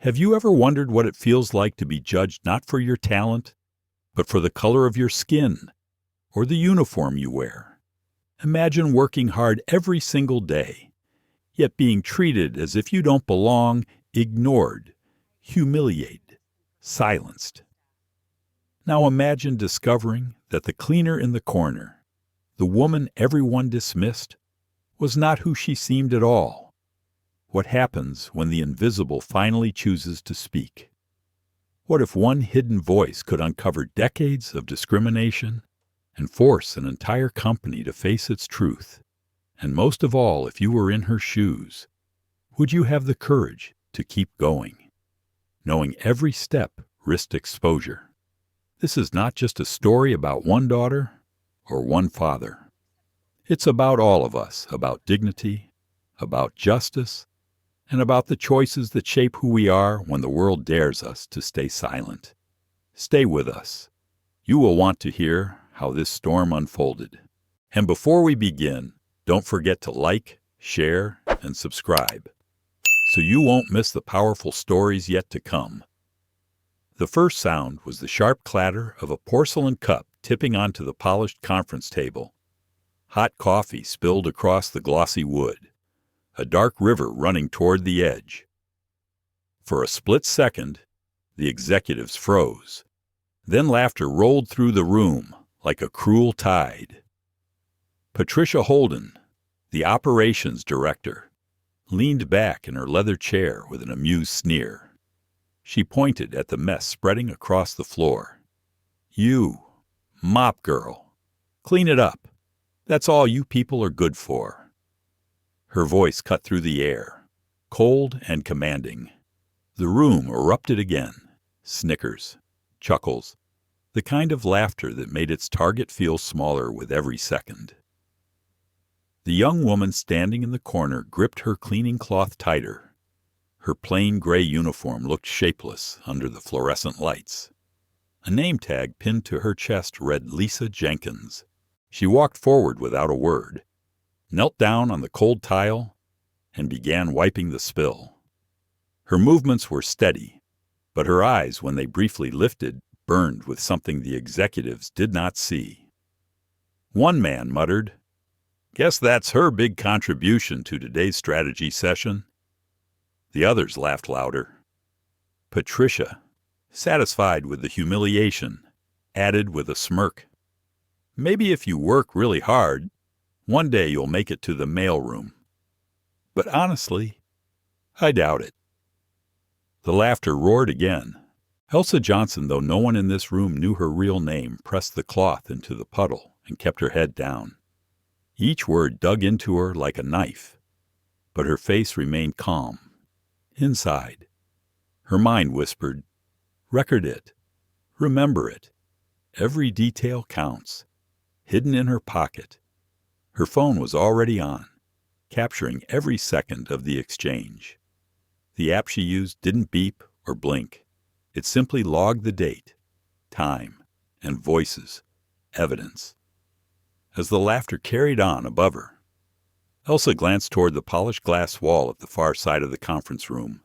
Have you ever wondered what it feels like to be judged not for your talent, but for the color of your skin or the uniform you wear? Imagine working hard every single day, yet being treated as if you don't belong, ignored, humiliated, silenced. Now imagine discovering that the cleaner in the corner, the woman everyone dismissed, was not who she seemed at all. What happens when the invisible finally chooses to speak? What if one hidden voice could uncover decades of discrimination and force an entire company to face its truth? And most of all, if you were in her shoes, would you have the courage to keep going, knowing every step risked exposure? This is not just a story about one daughter or one father. It's about all of us, about dignity, about justice, and about the choices that shape who we are when the world dares us to stay silent. Stay with us. You will want to hear how this storm unfolded. And before we begin, don't forget to like, share, and subscribe, so you won't miss the powerful stories yet to come. The first sound was the sharp clatter of a porcelain cup tipping onto the polished conference table. Hot coffee spilled across the glossy wood, a dark river running toward the edge. For a split second, the executives froze. Then laughter rolled through the room like a cruel tide. Patricia Holden, the operations director, leaned back in her leather chair with an amused sneer. She pointed at the mess spreading across the floor. "You, mop girl, clean it up. That's all you people are good for." Her voice cut through the air, cold and commanding. The room erupted again. Snickers, chuckles, the kind of laughter that made its target feel smaller with every second. The young woman standing in the corner gripped her cleaning cloth tighter. Her plain gray uniform looked shapeless under the fluorescent lights. A name tag pinned to her chest read Lisa Jenkins. She walked forward without a word, knelt down on the cold tile, and began wiping the spill. Her movements were steady, but her eyes, when they briefly lifted, burned with something the executives did not see. One man muttered, "Guess that's her big contribution to today's strategy session." The others laughed louder. Patricia, satisfied with the humiliation, added with a smirk, "Maybe if you work really hard, one day you'll make it to the mailroom. But honestly, I doubt it." The laughter roared again. Elsa Johnson, though no one in this room knew her real name, pressed the cloth into the puddle and kept her head down. Each word dug into her like a knife, but her face remained calm. Inside, her mind whispered, "Record it. Remember it. Every detail counts." Hidden in her pocket, her phone was already on, capturing every second of the exchange. The app she used didn't beep or blink. It simply logged the date, time, and voices, evidence. As the laughter carried on above her, Elsa glanced toward the polished glass wall at the far side of the conference room.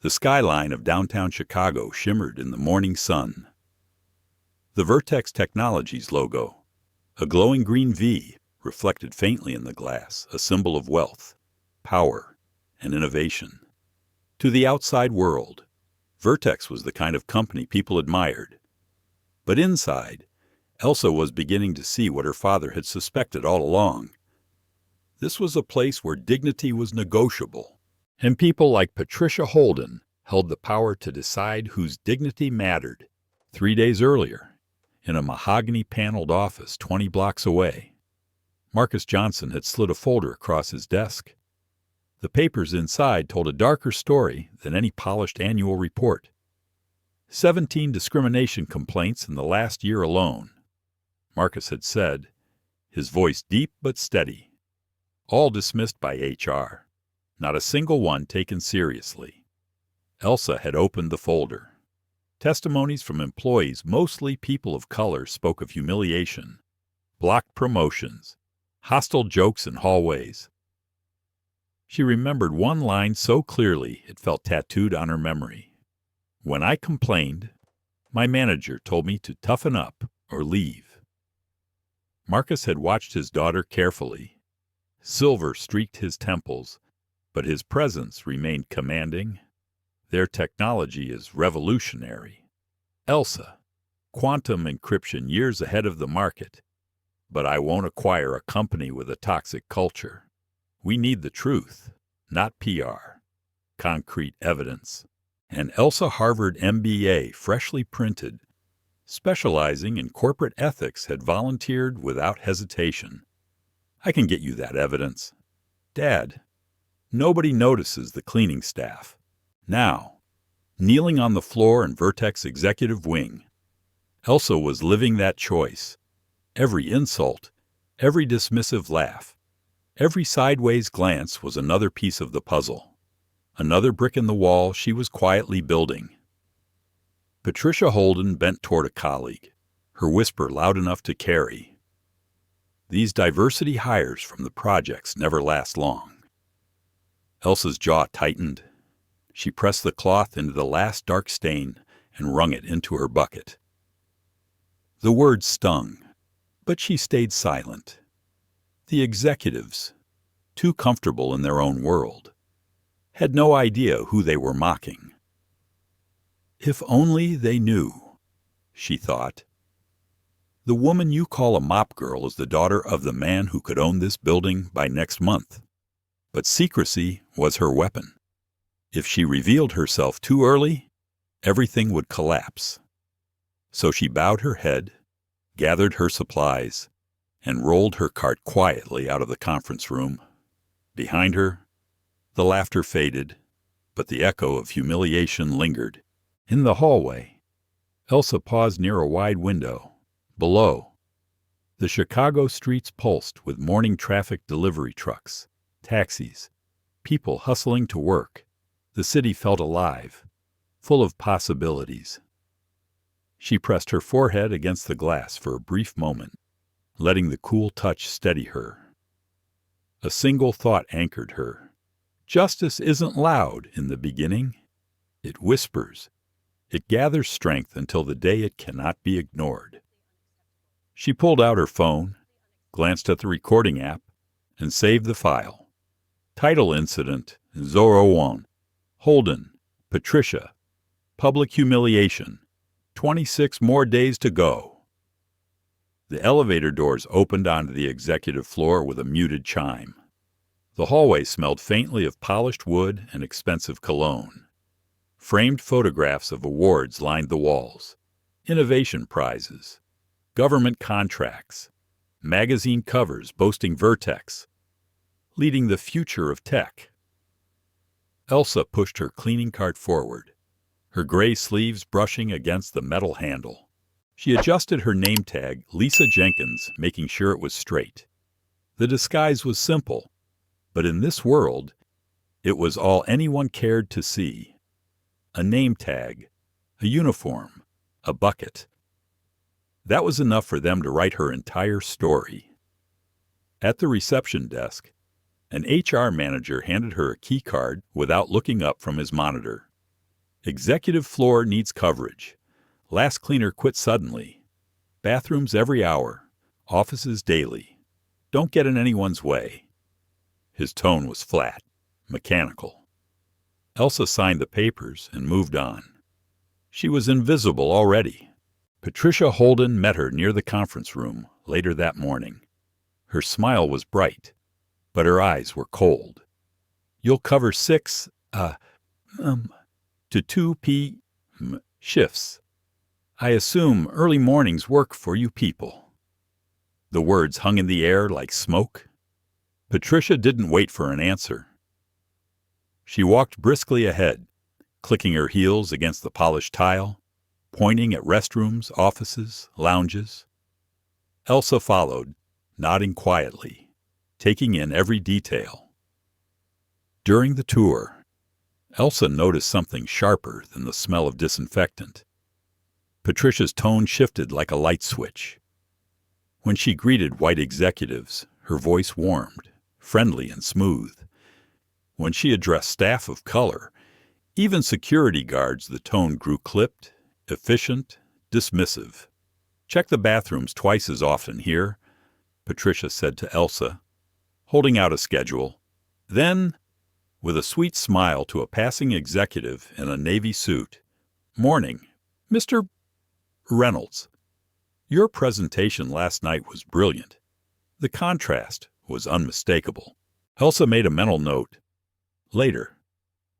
The skyline of downtown Chicago shimmered in the morning sun. The Vertex Technologies logo, a glowing green V, reflected faintly in the glass, a symbol of wealth, power, and innovation. To the outside world, Vertex was the kind of company people admired. But inside, Elsa was beginning to see what her father had suspected all along. This was a place where dignity was negotiable, and people like Patricia Holden held the power to decide whose dignity mattered. 3 days earlier, in a mahogany-paneled office 20 blocks away, Marcus Johnson had slid a folder across his desk. The papers inside told a darker story than any polished annual report. 17 discrimination complaints in the last year alone, Marcus had said, his voice deep but steady. All dismissed by HR, not a single one taken seriously. Elsa had opened the folder. Testimonies from employees, mostly people of color, spoke of humiliation, blocked promotions, hostile jokes in hallways. She remembered one line so clearly it felt tattooed on her memory. "When I complained, my manager told me to toughen up or leave." Marcus had watched his daughter carefully. Silver streaked his temples, but his presence remained commanding. "Their technology is revolutionary. Elsa, quantum encryption years ahead of the market. But I won't acquire a company with a toxic culture. We need the truth, not PR. Concrete evidence." An Elsa Harvard MBA, freshly printed, specializing in corporate ethics, had volunteered without hesitation. "I can get you that evidence." "Dad, nobody notices the cleaning staff." Now, kneeling on the floor in Vertex executive wing, Elsa was living that choice. Every insult, every dismissive laugh, every sideways glance was another piece of the puzzle, another brick in the wall she was quietly building. Patricia Holden bent toward a colleague, her whisper loud enough to carry. "These diversity hires from the projects never last long." Elsa's jaw tightened. She pressed the cloth into the last dark stain and wrung it into her bucket. The words stung, but she stayed silent. The executives, too comfortable in their own world, had no idea who they were mocking. If only they knew, she thought. The woman you call a mop girl is the daughter of the man who could own this building by next month. But secrecy was her weapon. If she revealed herself too early, everything would collapse. So she bowed her head, gathered her supplies, and rolled her cart quietly out of the conference room. Behind her, the laughter faded, but the echo of humiliation lingered. In the hallway, Elsa paused near a wide window. Below, the Chicago streets pulsed with morning traffic, delivery trucks, taxis, people hustling to work. The city felt alive, full of possibilities. She pressed her forehead against the glass for a brief moment, letting the cool touch steady her. A single thought anchored her. Justice isn't loud in the beginning. It whispers. It gathers strength until the day it cannot be ignored. She pulled out her phone, glanced at the recording app, and saved the file. Title Incident 01. Holden, Patricia. Public humiliation. 26 more days to go. The elevator doors opened onto the executive floor with a muted chime. The hallway smelled faintly of polished wood and expensive cologne. Framed photographs of awards lined the walls. Innovation prizes, government contracts, magazine covers boasting Vertex, leading the future of tech. Elsa pushed her cleaning cart forward, her gray sleeves brushing against the metal handle. She adjusted her name tag, Lisa Jenkins, making sure it was straight. The disguise was simple, but in this world, it was all anyone cared to see. A name tag, a uniform, a bucket. That was enough for them to write her entire story. At the reception desk, an HR manager handed her a key card without looking up from his monitor. Executive floor needs coverage. Last cleaner quit suddenly. Bathrooms every hour. Offices daily. Don't get in anyone's way. His tone was flat, mechanical. Elsa signed the papers and moved on. She was invisible already. Patricia Holden met her near the conference room later that morning. Her smile was bright, but her eyes were cold. "You'll cover 6 to 2 p.m. shifts. I assume early mornings work for you people." The words hung in the air like smoke. Patricia didn't wait for an answer. She walked briskly ahead, clicking her heels against the polished tile, pointing at restrooms, offices, lounges. Elsa followed, nodding quietly, taking in every detail. During the tour, Elsa noticed something sharper than the smell of disinfectant. Patricia's tone shifted like a light switch. When she greeted white executives, her voice warmed, friendly and smooth. When she addressed staff of color, even security guards, the tone grew clipped, efficient, dismissive. "Check the bathrooms twice as often here," Patricia said to Elsa, holding out a schedule. Then, with a sweet smile to a passing executive in a navy suit, "Morning, Mr. Reynolds. Your presentation last night was brilliant. The contrast was unmistakable." Elsa made a mental note. Later,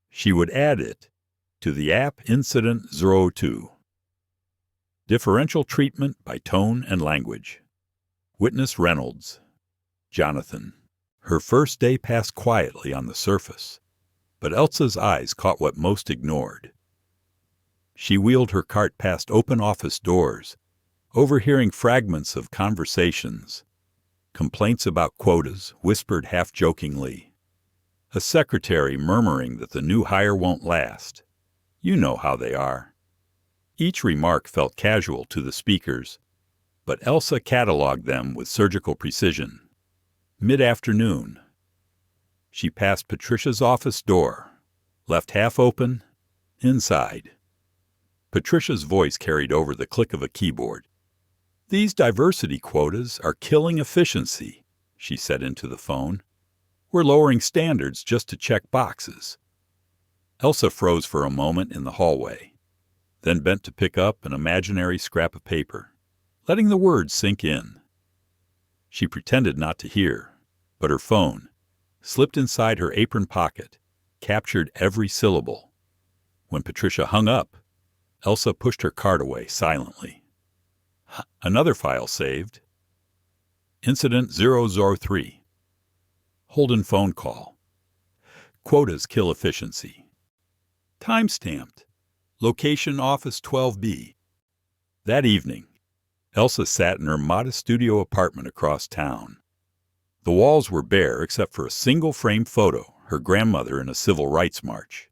she would add it to the app Incident 02. Differential treatment by tone and language. Witness Reynolds. Jonathan. Her first day passed quietly on the surface, but Elsa's eyes caught what most ignored. She wheeled her cart past open office doors, overhearing fragments of conversations, complaints about quotas whispered half-jokingly, a secretary murmuring that the new hire won't last. You know how they are. Each remark felt casual to the speakers, but Elsa cataloged them with surgical precision. Mid-afternoon, she passed Patricia's office door, left half open, inside. Patricia's voice carried over the click of a keyboard. "These diversity quotas are killing efficiency," she said into the phone. "We're lowering standards just to check boxes." Elsa froze for a moment in the hallway, then bent to pick up an imaginary scrap of paper, letting the words sink in. She pretended not to hear, but her phone, slipped inside her apron pocket, captured every syllable. When Patricia hung up, Elsa pushed her card away silently. Another file saved. Incident 003. Holden phone call. Quotas kill efficiency. Time-stamped. Location Office 12B. That evening, Elsa sat in her modest studio apartment across town. The walls were bare except for a single-frame photo, her grandmother in a civil rights march,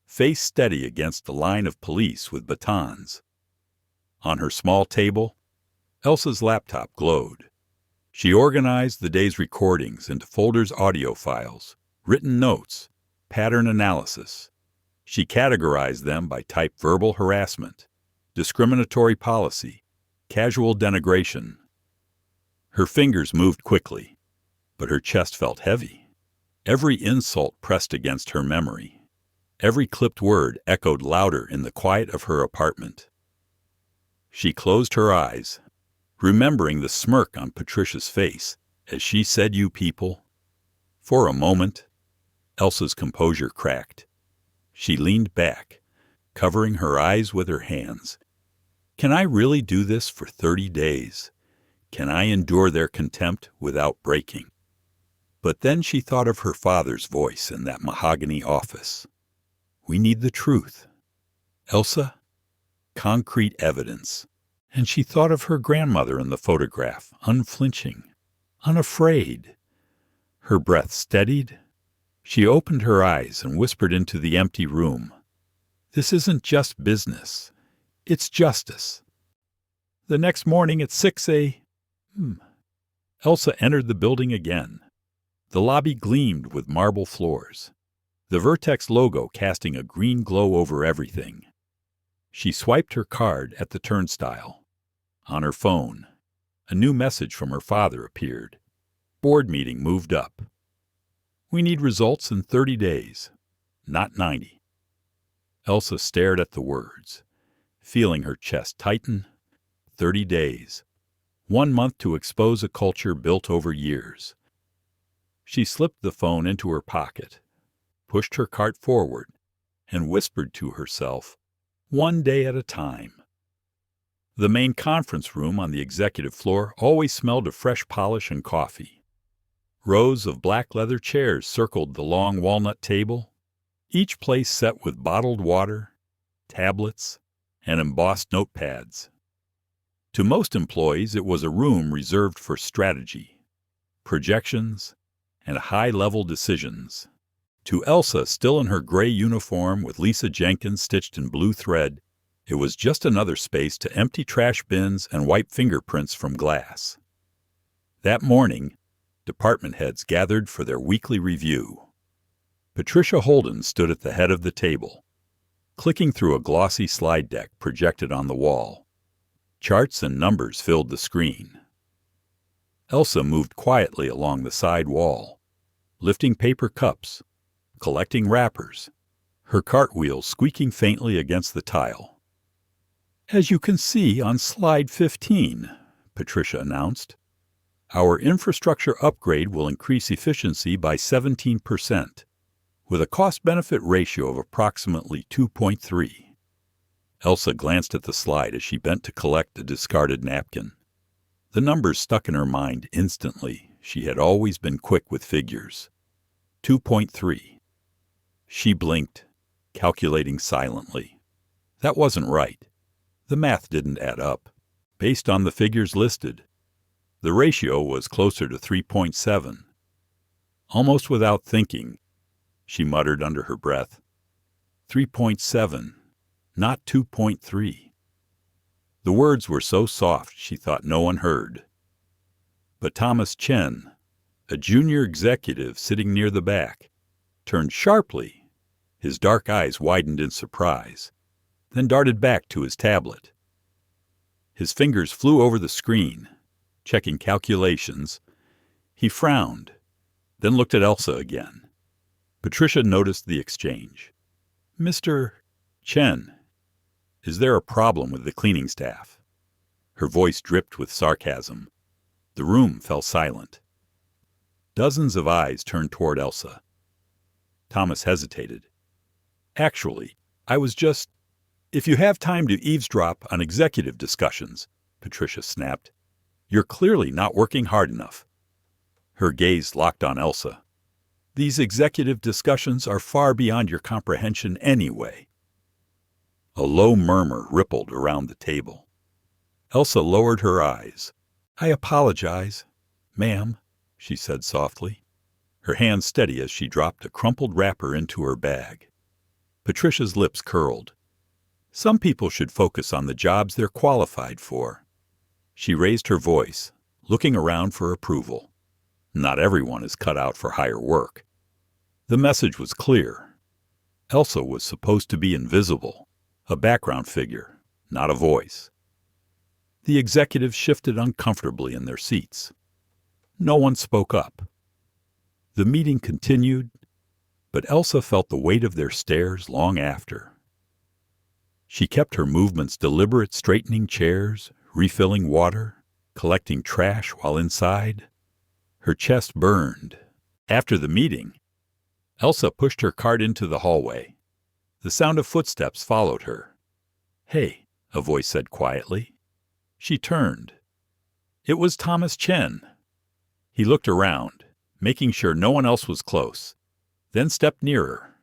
face steady against the line of police with batons. On her small table, Elsa's laptop glowed. She organized the day's recordings into folders, audio files, written notes, pattern analysis. She categorized them by type: verbal harassment, discriminatory policy, casual denigration. Her fingers moved quickly, but her chest felt heavy. Every insult pressed against her memory. Every clipped word echoed louder in the quiet of her apartment. She closed her eyes, remembering the smirk on Patricia's face as she said, "You people." For a moment, Elsa's composure cracked. She leaned back, covering her eyes with her hands. Can I really do this for 30 days? Can I endure their contempt without breaking? But then she thought of her father's voice in that mahogany office. We need the truth. Elsa, concrete evidence. And she thought of her grandmother in the photograph, unflinching, unafraid. Her breath steadied. She opened her eyes and whispered into the empty room. This isn't just business. It's justice. The next morning at 6 a.m., Elsa entered the building again. The lobby gleamed with marble floors, the Vertex logo casting a green glow over everything. She swiped her card at the turnstile. On her phone, a new message from her father appeared. Board meeting moved up. We need results in 30 days, not 90. Elsa stared at the words, feeling her chest tighten. 30 days. 1 month to expose a culture built over years. She slipped the phone into her pocket, pushed her cart forward, and whispered to herself, 1 day at a time. The main conference room on the executive floor always smelled of fresh polish and coffee. Rows of black leather chairs circled the long walnut table, each place set with bottled water, tablets, and embossed notepads. To most employees, it was a room reserved for strategy, projections, and high-level decisions. To Elsa, still in her gray uniform with Lisa Jenkins stitched in blue thread, it was just another space to empty trash bins and wipe fingerprints from glass. That morning, department heads gathered for their weekly review. Patricia Holden stood at the head of the table, clicking through a glossy slide deck projected on the wall. Charts and numbers filled the screen. Elsa moved quietly along the side wall, lifting paper cups, collecting wrappers, her cartwheels squeaking faintly against the tile. "As you can see on slide 15, Patricia announced, our infrastructure upgrade will increase efficiency by 17%, with a cost-benefit ratio of approximately 2.3. Elsa glanced at the slide as she bent to collect a discarded napkin. The numbers stuck in her mind instantly. She had always been quick with figures. 2.3. She blinked, calculating silently. That wasn't right. The math didn't add up. Based on the figures listed, the ratio was closer to 3.7. Almost without thinking, she muttered under her breath, 3.7, not 2.3. The words were so soft she thought no one heard. But Thomas Chen, a junior executive sitting near the back, turned sharply. His dark eyes widened in surprise, then darted back to his tablet. His fingers flew over the screen, checking calculations. He frowned, then looked at Elsa again. Patricia noticed the exchange. "Mr. Chen, is there a problem with the cleaning staff?" Her voice dripped with sarcasm. The room fell silent. Dozens of eyes turned toward Elsa. Thomas hesitated. "Actually, I was just—" "If you have time to eavesdrop on executive discussions," Patricia snapped, "you're clearly not working hard enough." Her gaze locked on Elsa. "These executive discussions are far beyond your comprehension anyway." A low murmur rippled around the table. Elsa lowered her eyes. "I apologize, ma'am," she said softly, her hand steady as she dropped a crumpled wrapper into her bag. Patricia's lips curled. "Some people should focus on the jobs they're qualified for." She raised her voice, looking around for approval. Not everyone is cut out for higher work. The message was clear. Elsa was supposed to be invisible, a background figure, not a voice. The executives shifted uncomfortably in their seats. No one spoke up. The meeting continued, but Elsa felt the weight of their stares long after. She kept her movements deliberate, straightening chairs, refilling water, collecting trash while inside. Her chest burned. After the meeting, Elsa pushed her cart into the hallway. The sound of footsteps followed her. "Hey," a voice said quietly. She turned. It was Thomas Chen. He looked around, making sure no one else was close, then stepped nearer.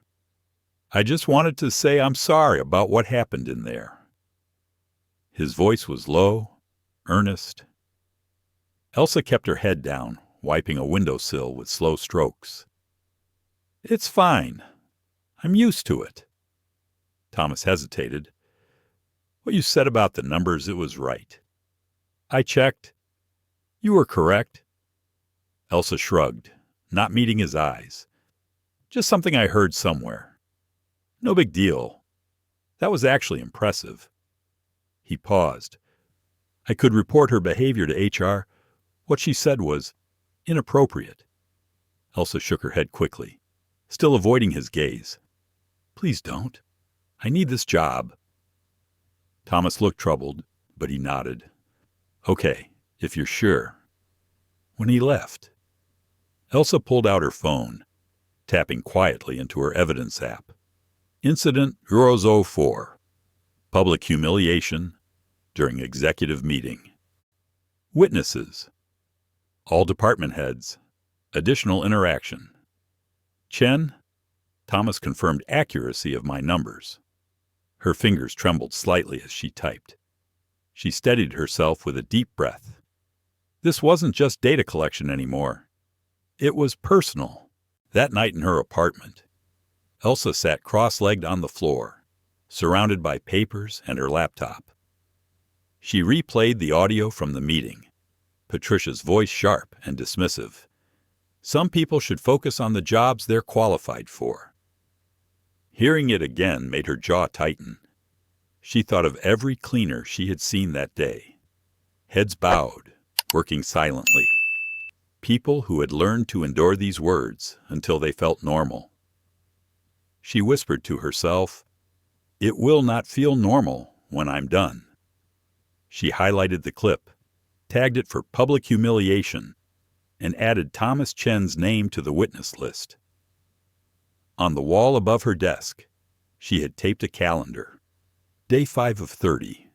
"I just wanted to say I'm sorry about what happened in there." His voice was low, earnest. Elsa kept her head down, wiping a windowsill with slow strokes. "It's fine. I'm used to it." Thomas hesitated. "What you said about the numbers, it was right." "I checked. You were correct." Elsa shrugged, not meeting his eyes. "Just something I heard somewhere. No big deal. That was actually impressive." He paused. "I could report her behavior to HR. What she said was inappropriate." Elsa shook her head quickly, still avoiding his gaze. "Please don't. I need this job." Thomas looked troubled, but he nodded. "Okay, if you're sure." When he left, Elsa pulled out her phone, tapping quietly into her evidence app. Incident 004. Public humiliation during executive meeting. Witnesses. All department heads. Additional interaction. Chen, Thomas confirmed accuracy of my numbers. Her fingers trembled slightly as she typed. She steadied herself with a deep breath. This wasn't just data collection anymore. It was personal. That night in her apartment, Elsa sat cross-legged on the floor, surrounded by papers and her laptop. She replayed the audio from the meeting, Patricia's voice sharp and dismissive. Some people should focus on the jobs they're qualified for. Hearing it again made her jaw tighten. She thought of every cleaner she had seen that day. Heads bowed, working silently. People who had learned to endure these words until they felt normal. She whispered to herself, "It will not feel normal when I'm done." She highlighted the clip, tagged it for public humiliation, and added Thomas Chen's name to the witness list. On the wall above her desk, she had taped a calendar. Day 5 of 30.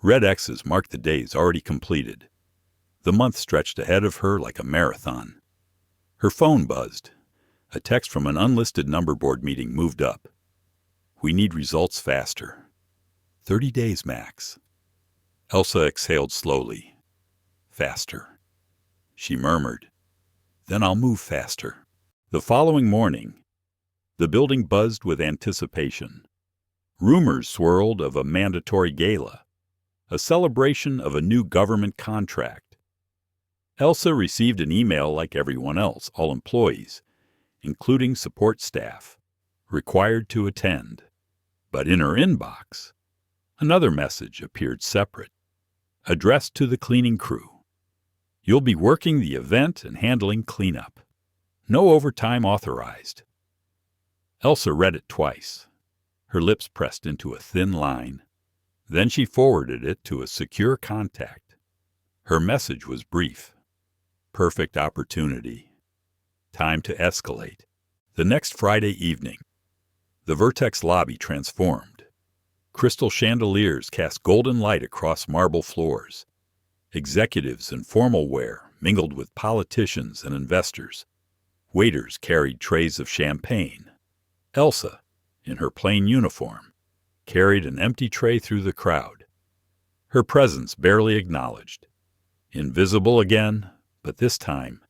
Red X's marked the days already completed. The month stretched ahead of her like a marathon. Her phone buzzed. A text from an unlisted number board meeting moved up. "We need results faster. 30 days max." Elsa exhaled slowly. "Faster," she murmured. "Then I'll move faster." The following morning, the building buzzed with anticipation. Rumors swirled of a mandatory gala, a celebration of a new government contract. Elsa received an email like everyone else, all employees, including support staff, required to attend. But in her inbox, another message appeared separate, addressed to the cleaning crew. "You'll be working the event and handling cleanup. No overtime authorized." Elsa read it twice, her lips pressed into a thin line. Then she forwarded it to a secure contact. Her message was brief. Perfect opportunity. Time to escalate. The next Friday evening, the Vertex lobby transformed. Crystal chandeliers cast golden light across marble floors. Executives in formal wear mingled with politicians and investors. Waiters carried trays of champagne. Elsa, in her plain uniform, carried an empty tray through the crowd. Her presence barely acknowledged. Invisible again, but this time,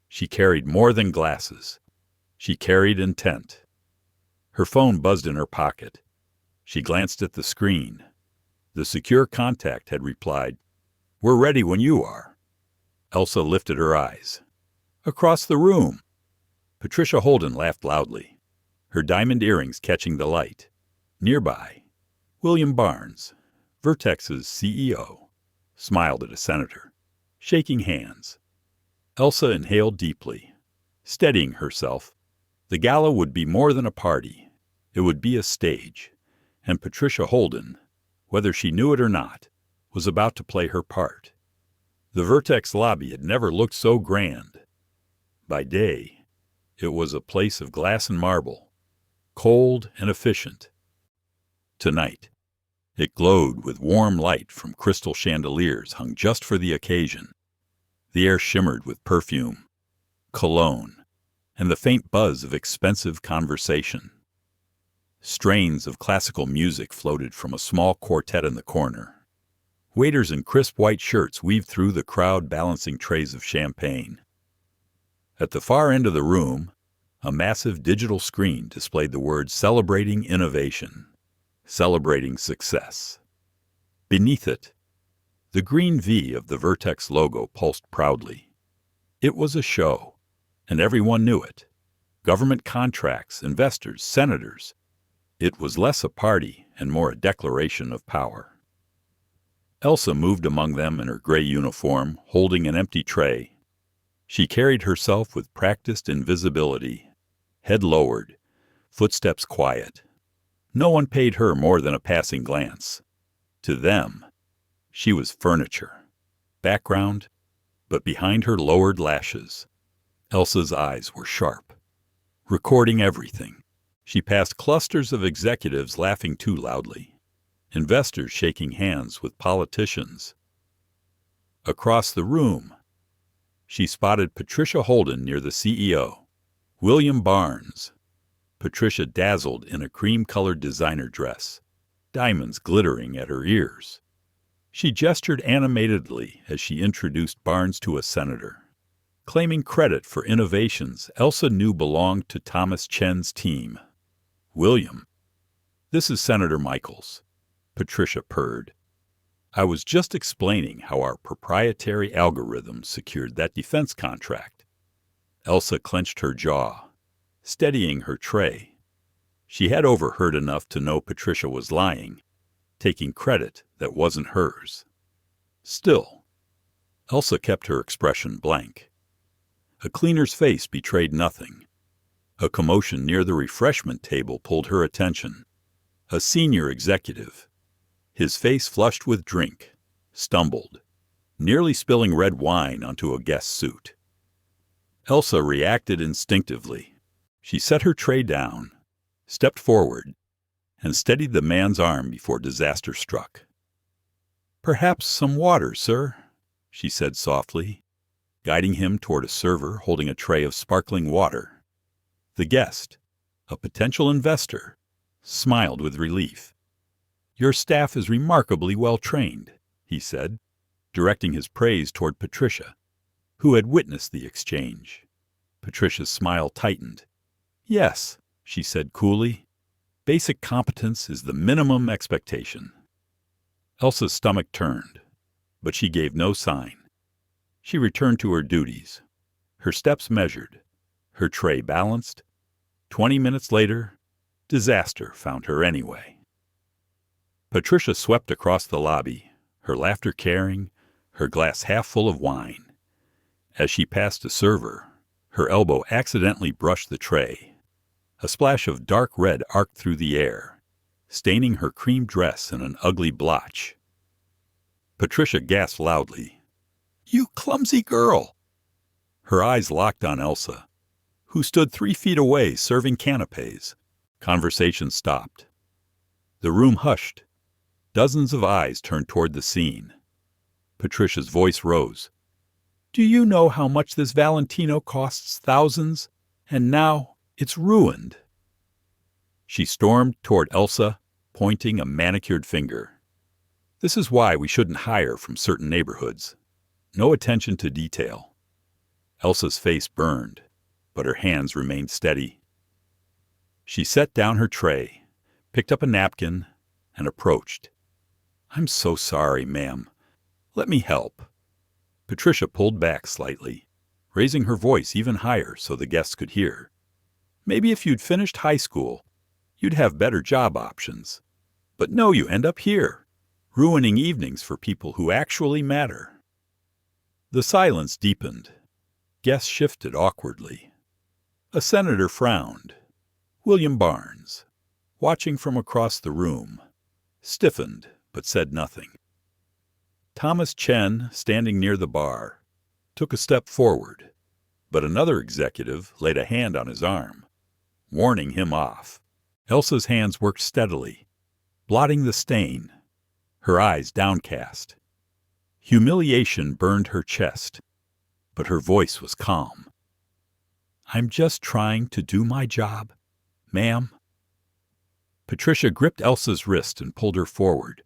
she carried more than glasses. She carried intent. Her phone buzzed in her pocket. She glanced at the screen. The secure contact had replied, "We're ready when you are." Elsa lifted her eyes. Across the room, Patricia Holden laughed loudly, her diamond earrings catching the light. Nearby, William Barnes, Vertex's CEO, smiled at a senator, shaking hands. Elsa inhaled deeply, steadying herself. The gala would be more than a party. It would be a stage, and Patricia Holden, whether she knew it or not, was about to play her part. The Vertex lobby had never looked so grand. By day, it was a place of glass and marble, cold and efficient. Tonight, it glowed with warm light from crystal chandeliers hung just for the occasion. The air shimmered with perfume, cologne, and the faint buzz of expensive conversation. Strains of classical music floated from a small quartet in the corner. Waiters in crisp white shirts weaved through the crowd balancing trays of champagne. At the far end of the room, a massive digital screen displayed the words "Celebrating Innovation," "Celebrating Success." Beneath it, the green V of the Vertex logo pulsed proudly. It was a show, and everyone knew it. Government contracts, investors, senators. It was less a party and more a declaration of power. Elsa moved among them in her gray uniform, holding an empty tray. She carried herself with practiced invisibility, head lowered, footsteps quiet. No one paid her more than a passing glance. To them, she was furniture, background, but behind her lowered lashes, Elsa's eyes were sharp, recording everything. She passed clusters of executives laughing too loudly, investors shaking hands with politicians. Across the room, she spotted Patricia Holden near the CEO, William Barnes. Patricia dazzled in a cream-colored designer dress, diamonds glittering at her ears. She gestured animatedly as she introduced Barnes to a senator, claiming credit for innovations Elsa knew belonged to Thomas Chen's team. "William, this is Senator Michaels," Patricia purred. "I was just explaining how our proprietary algorithm secured that defense contract." Elsa clenched her jaw, steadying her tray. She had overheard enough to know Patricia was lying, taking credit that wasn't hers. Still, Elsa kept her expression blank. A cleaner's face betrayed nothing. A commotion near the refreshment table pulled her attention. A senior executive, his face flushed with drink, stumbled, nearly spilling red wine onto a guest's suit. Elsa reacted instinctively. She set her tray down, stepped forward, and steadied the man's arm before disaster struck. "Perhaps some water, sir," she said softly, guiding him toward a server holding a tray of sparkling water. The guest, a potential investor, smiled with relief. "Your staff is remarkably well trained," he said, directing his praise toward Patricia, who had witnessed the exchange. Patricia's smile tightened. "Yes," she said coolly. "Basic competence is the minimum expectation." Elsa's stomach turned, but she gave no sign. She returned to her duties, her steps measured, her tray balanced. 20 minutes later, disaster found her anyway. Patricia swept across the lobby, her laughter carrying, her glass half full of wine. As she passed a server, her elbow accidentally brushed the tray. A splash of dark red arced through the air, staining her cream dress in an ugly blotch. Patricia gasped loudly. "You clumsy girl!" Her eyes locked on Elsa, who stood 3 feet away serving canapes. Conversation stopped. The room hushed. Dozens of eyes turned toward the scene. Patricia's voice rose. "Do you know how much this Valentino costs? Thousands? And now it's ruined." She stormed toward Elsa, pointing a manicured finger. "This is why we shouldn't hire from certain neighborhoods. No attention to detail." Elsa's face burned, but her hands remained steady. She set down her tray, picked up a napkin, and approached. "I'm so sorry, ma'am. Let me help." Patricia pulled back slightly, raising her voice even higher so the guests could hear. "Maybe if you'd finished high school, you'd have better job options. But no, you end up here, ruining evenings for people who actually matter." The silence deepened. Guests shifted awkwardly. A senator frowned. William Barnes, watching from across the room, stiffened but said nothing. Thomas Chen, standing near the bar, took a step forward, but another executive laid a hand on his arm, warning him off. Elsa's hands worked steadily, blotting the stain, her eyes downcast. Humiliation burned her chest, but her voice was calm. "I'm just trying to do my job, ma'am." Patricia gripped Elsa's wrist and pulled her forward.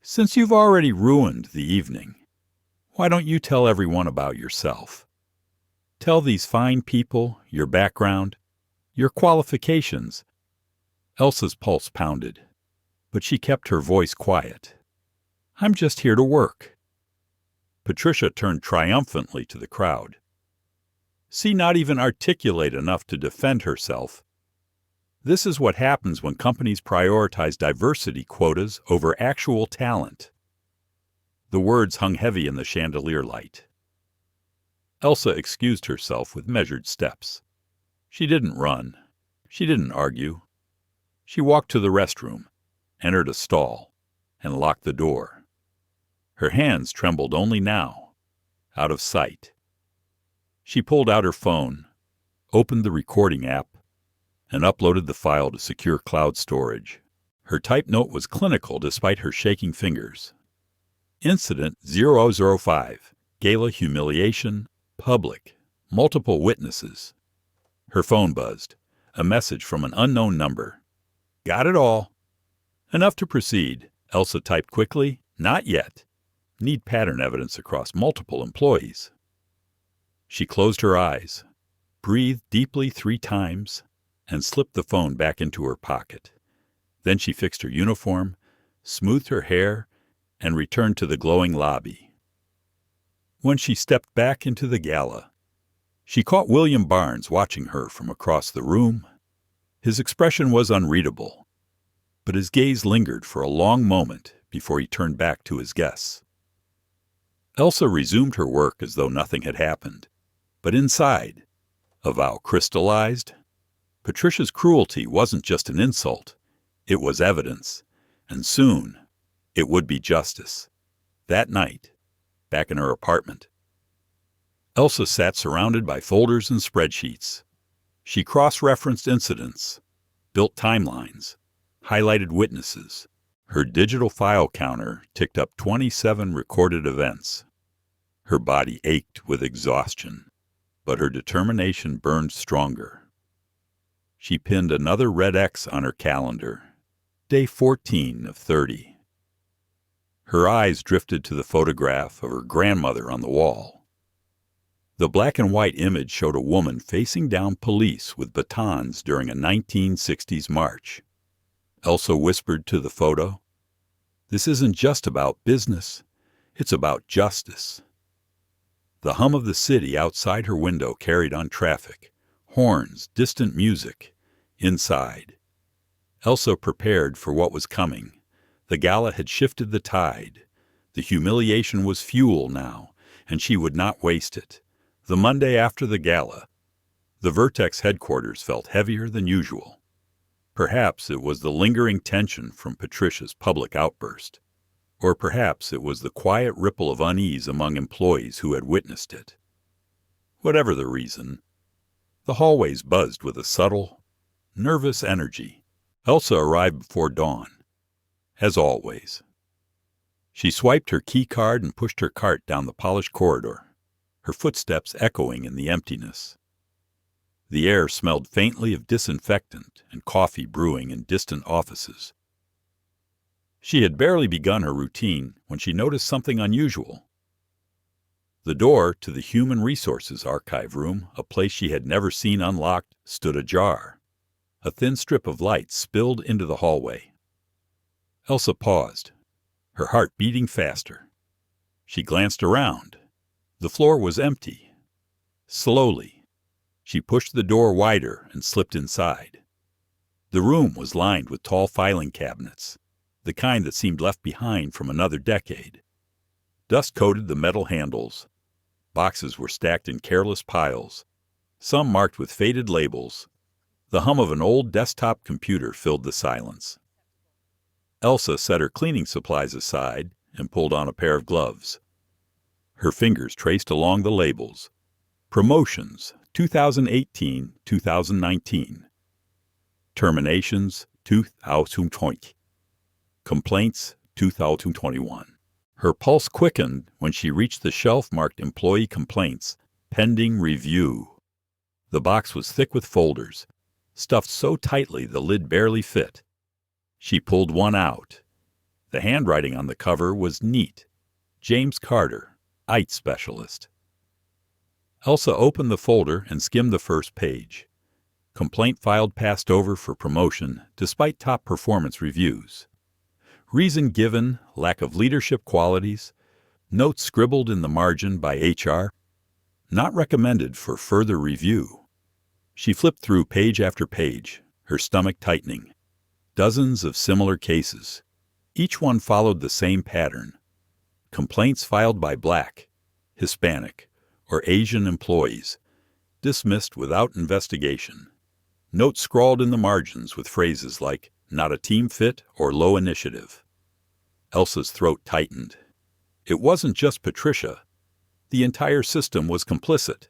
"Since you've already ruined the evening, why don't you tell everyone about yourself? Tell these fine people your background, your qualifications." Elsa's pulse pounded, but she kept her voice quiet. "I'm just here to work." Patricia turned triumphantly to the crowd. "See, not even articulate enough to defend herself. This is what happens when companies prioritize diversity quotas over actual talent." The words hung heavy in the chandelier light. Elsa excused herself with measured steps. She didn't run. She didn't argue. She walked to the restroom, entered a stall, and locked the door. Her hands trembled only now, out of sight. She pulled out her phone, opened the recording app, and uploaded the file to secure cloud storage. Her typed note was clinical despite her shaking fingers. Incident 005, Gala humiliation, public, multiple witnesses. Her phone buzzed, a message from an unknown number. "Got it all." "Enough to proceed," Elsa typed quickly. "Not yet. Need pattern evidence across multiple employees." She closed her eyes, breathed deeply 3 times, and slipped the phone back into her pocket. Then she fixed her uniform, smoothed her hair, and returned to the glowing lobby. When she stepped back into the gala, She caught William Barnes watching her from across the room. His expression was unreadable, but his gaze lingered for a long moment before he turned back to his guests. Elsa resumed her work as though nothing had happened, but inside, a vow crystallized. Patricia's cruelty wasn't just an insult, it was evidence, and soon it would be justice. That night, back in her apartment, Elsa sat surrounded by folders and spreadsheets. She cross-referenced incidents, built timelines, highlighted witnesses. Her digital file counter ticked up 27 recorded events. Her body ached with exhaustion, but her determination burned stronger. She pinned another red X on her calendar, day 14 of 30. Her eyes drifted to the photograph of her grandmother on the wall. The black and white image showed a woman facing down police with batons during a 1960s march. Elsa whispered to the photo, "This isn't just about business, it's about justice." The hum of the city outside her window carried on traffic, horns, distant music. Inside, Elsa prepared for what was coming. The gala had shifted the tide. The humiliation was fuel now, and she would not waste it. The Monday after the gala, the Vertex headquarters felt heavier than usual. Perhaps it was the lingering tension from Patricia's public outburst, or perhaps it was the quiet ripple of unease among employees who had witnessed it. Whatever the reason, the hallways buzzed with a subtle, nervous energy. Elsa arrived before dawn, as always. She swiped her key card and pushed her cart down the polished corridor, her footsteps echoing in the emptiness. The air smelled faintly of disinfectant and coffee brewing in distant offices. She had barely begun her routine when she noticed something unusual. The door to the Human Resources Archive room, a place she had never seen unlocked, stood ajar. A thin strip of light spilled into the hallway. Elsa paused, her heart beating faster. She glanced around. The floor was empty. Slowly, she pushed the door wider and slipped inside. The room was lined with tall filing cabinets, the kind that seemed left behind from another decade. Dust coated the metal handles. Boxes were stacked in careless piles, some marked with faded labels. The hum of an old desktop computer filled the silence. Elsa set her cleaning supplies aside and pulled on a pair of gloves. Her fingers traced along the labels. Promotions, 2018-2019. Terminations, 2020. Complaints, 2021. Her pulse quickened when she reached the shelf marked Employee Complaints, Pending Review. The box was thick with folders, stuffed so tightly the lid barely fit. She pulled one out. The handwriting on the cover was neat. James Carter, IT Specialist. Elsa opened the folder and skimmed the first page. Complaint filed passed over for promotion despite top performance reviews. Reason given, lack of leadership qualities. Notes scribbled in the margin by HR. Not recommended for further review. She flipped through page after page, her stomach tightening. Dozens of similar cases. Each one followed the same pattern. Complaints filed by Black, Hispanic, or Asian employees, dismissed without investigation. Notes scrawled in the margins with phrases like, "not a team fit" or "low initiative." Elsa's throat tightened. It wasn't just Patricia. The entire system was complicit.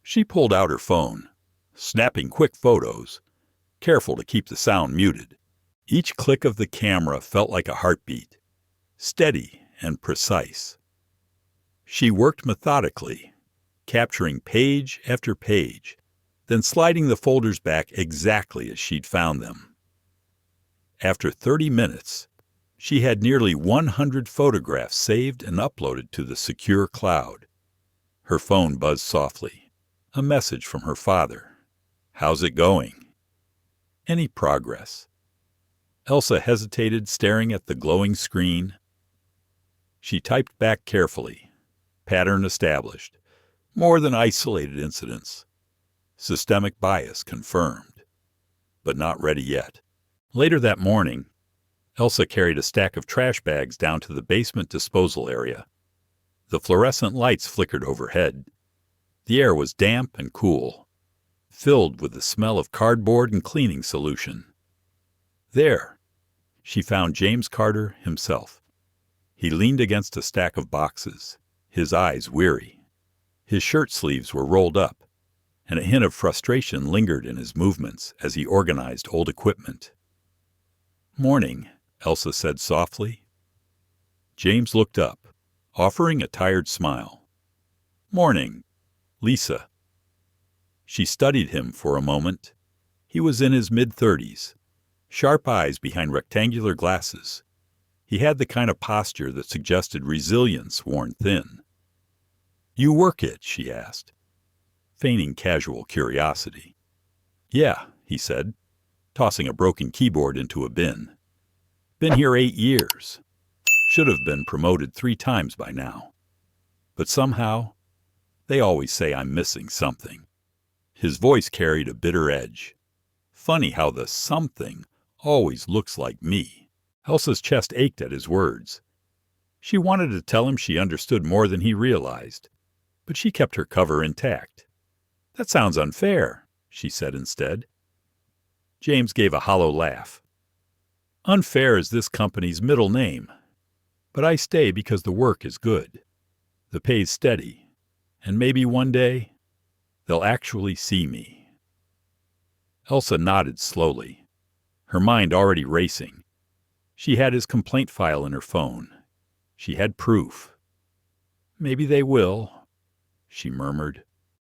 She pulled out her phone, snapping quick photos, careful to keep the sound muted. Each click of the camera felt like a heartbeat, steady and precise. She worked methodically, capturing page after page, then sliding the folders back exactly as she'd found them. After 30 minutes, she had nearly 100 photographs saved and uploaded to the secure cloud. Her phone buzzed softly. A message from her father. "How's it going?" Any progress? Elsa hesitated, staring at the glowing screen. She typed back carefully. Pattern established. More than isolated incidents. Systemic bias confirmed, but not ready yet. Later that morning, Elsa carried a stack of trash bags down to the basement disposal area. The fluorescent lights flickered overhead. The air was damp and cool, filled with the smell of cardboard and cleaning solution. There, she found James Carter himself. He leaned against a stack of boxes, his eyes weary. His shirt sleeves were rolled up, and a hint of frustration lingered in his movements as he organized old equipment. "Morning," Elsa said softly. James looked up, offering a tired smile. "Morning, Lisa." She studied him for a moment. He was in his mid-30s, sharp eyes behind rectangular glasses. He had the kind of posture that suggested resilience worn thin. "You work it?" she asked, feigning casual curiosity. "Yeah," he said, tossing a broken keyboard into a bin. "Been here 8 years. Should have been promoted 3 times by now. But somehow, they always say I'm missing something." His voice carried a bitter edge. Funny how the something always looks like me. Elsa's chest ached at his words. She wanted to tell him she understood more than he realized, but she kept her cover intact. "That sounds unfair," she said instead. James gave a hollow laugh. "Unfair is this company's middle name. But I stay because the work is good. The pay's steady, and maybe one day they'll actually see me." Elsa nodded slowly, her mind already racing. She had his complaint file in her phone. She had proof. "Maybe they will," she murmured.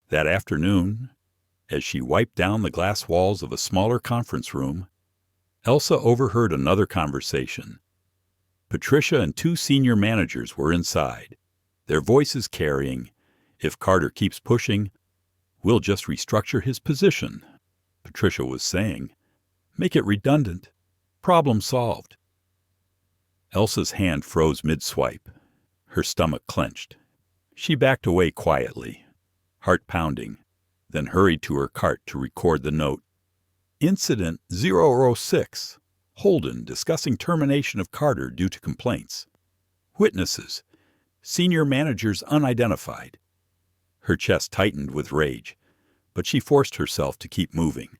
That afternoon, as she wiped down the glass walls of a smaller conference room, Elsa overheard another conversation. Patricia and 2 senior managers were inside, their voices carrying, "If Carter keeps pushing, we'll just restructure his position." Patricia was saying, "Make it redundant. Problem solved." Elsa's hand froze mid-swipe. Her stomach clenched. She backed away quietly, heart pounding, then hurried to her cart to record the note. "Incident 006. Holden discussing termination of Carter due to complaints. Witnesses, senior managers unidentified." Her chest tightened with rage, but she forced herself to keep moving,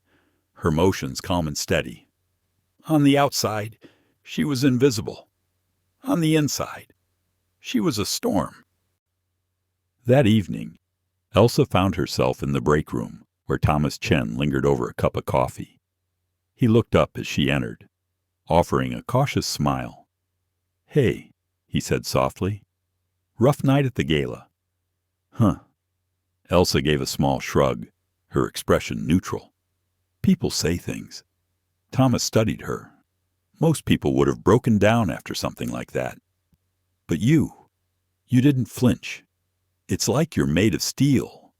her motions calm and steady. On the outside, she was invisible. On the inside, she was a storm. That evening, Elsa found herself in the break room, where Thomas Chen lingered over a cup of coffee. He looked up as she entered, offering a cautious smile. "Hey," he said softly. "Rough night at the gala." "Huh." Elsa gave a small shrug, her expression neutral. People say things. Thomas studied her. Most people would have broken down after something like that. But you didn't flinch. It's like you're made of steel.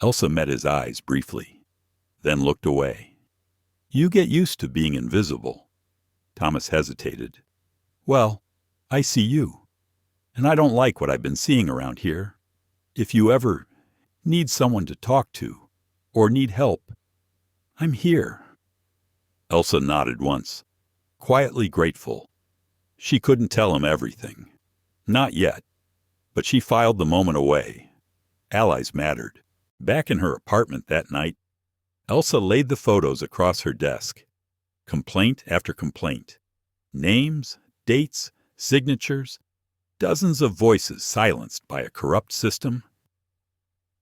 Elsa met his eyes briefly, then looked away. "You get used to being invisible." Thomas hesitated. "Well, I see you, and I don't like what I've been seeing around here. If you ever need someone to talk to, or need help, I'm here." Elsa nodded once, quietly grateful. She couldn't tell him everything. Not yet, but she filed the moment away. Allies mattered. Back in her apartment that night, Elsa laid the photos across her desk. Complaint after complaint. Names, dates, signatures, dozens of voices silenced by a corrupt system.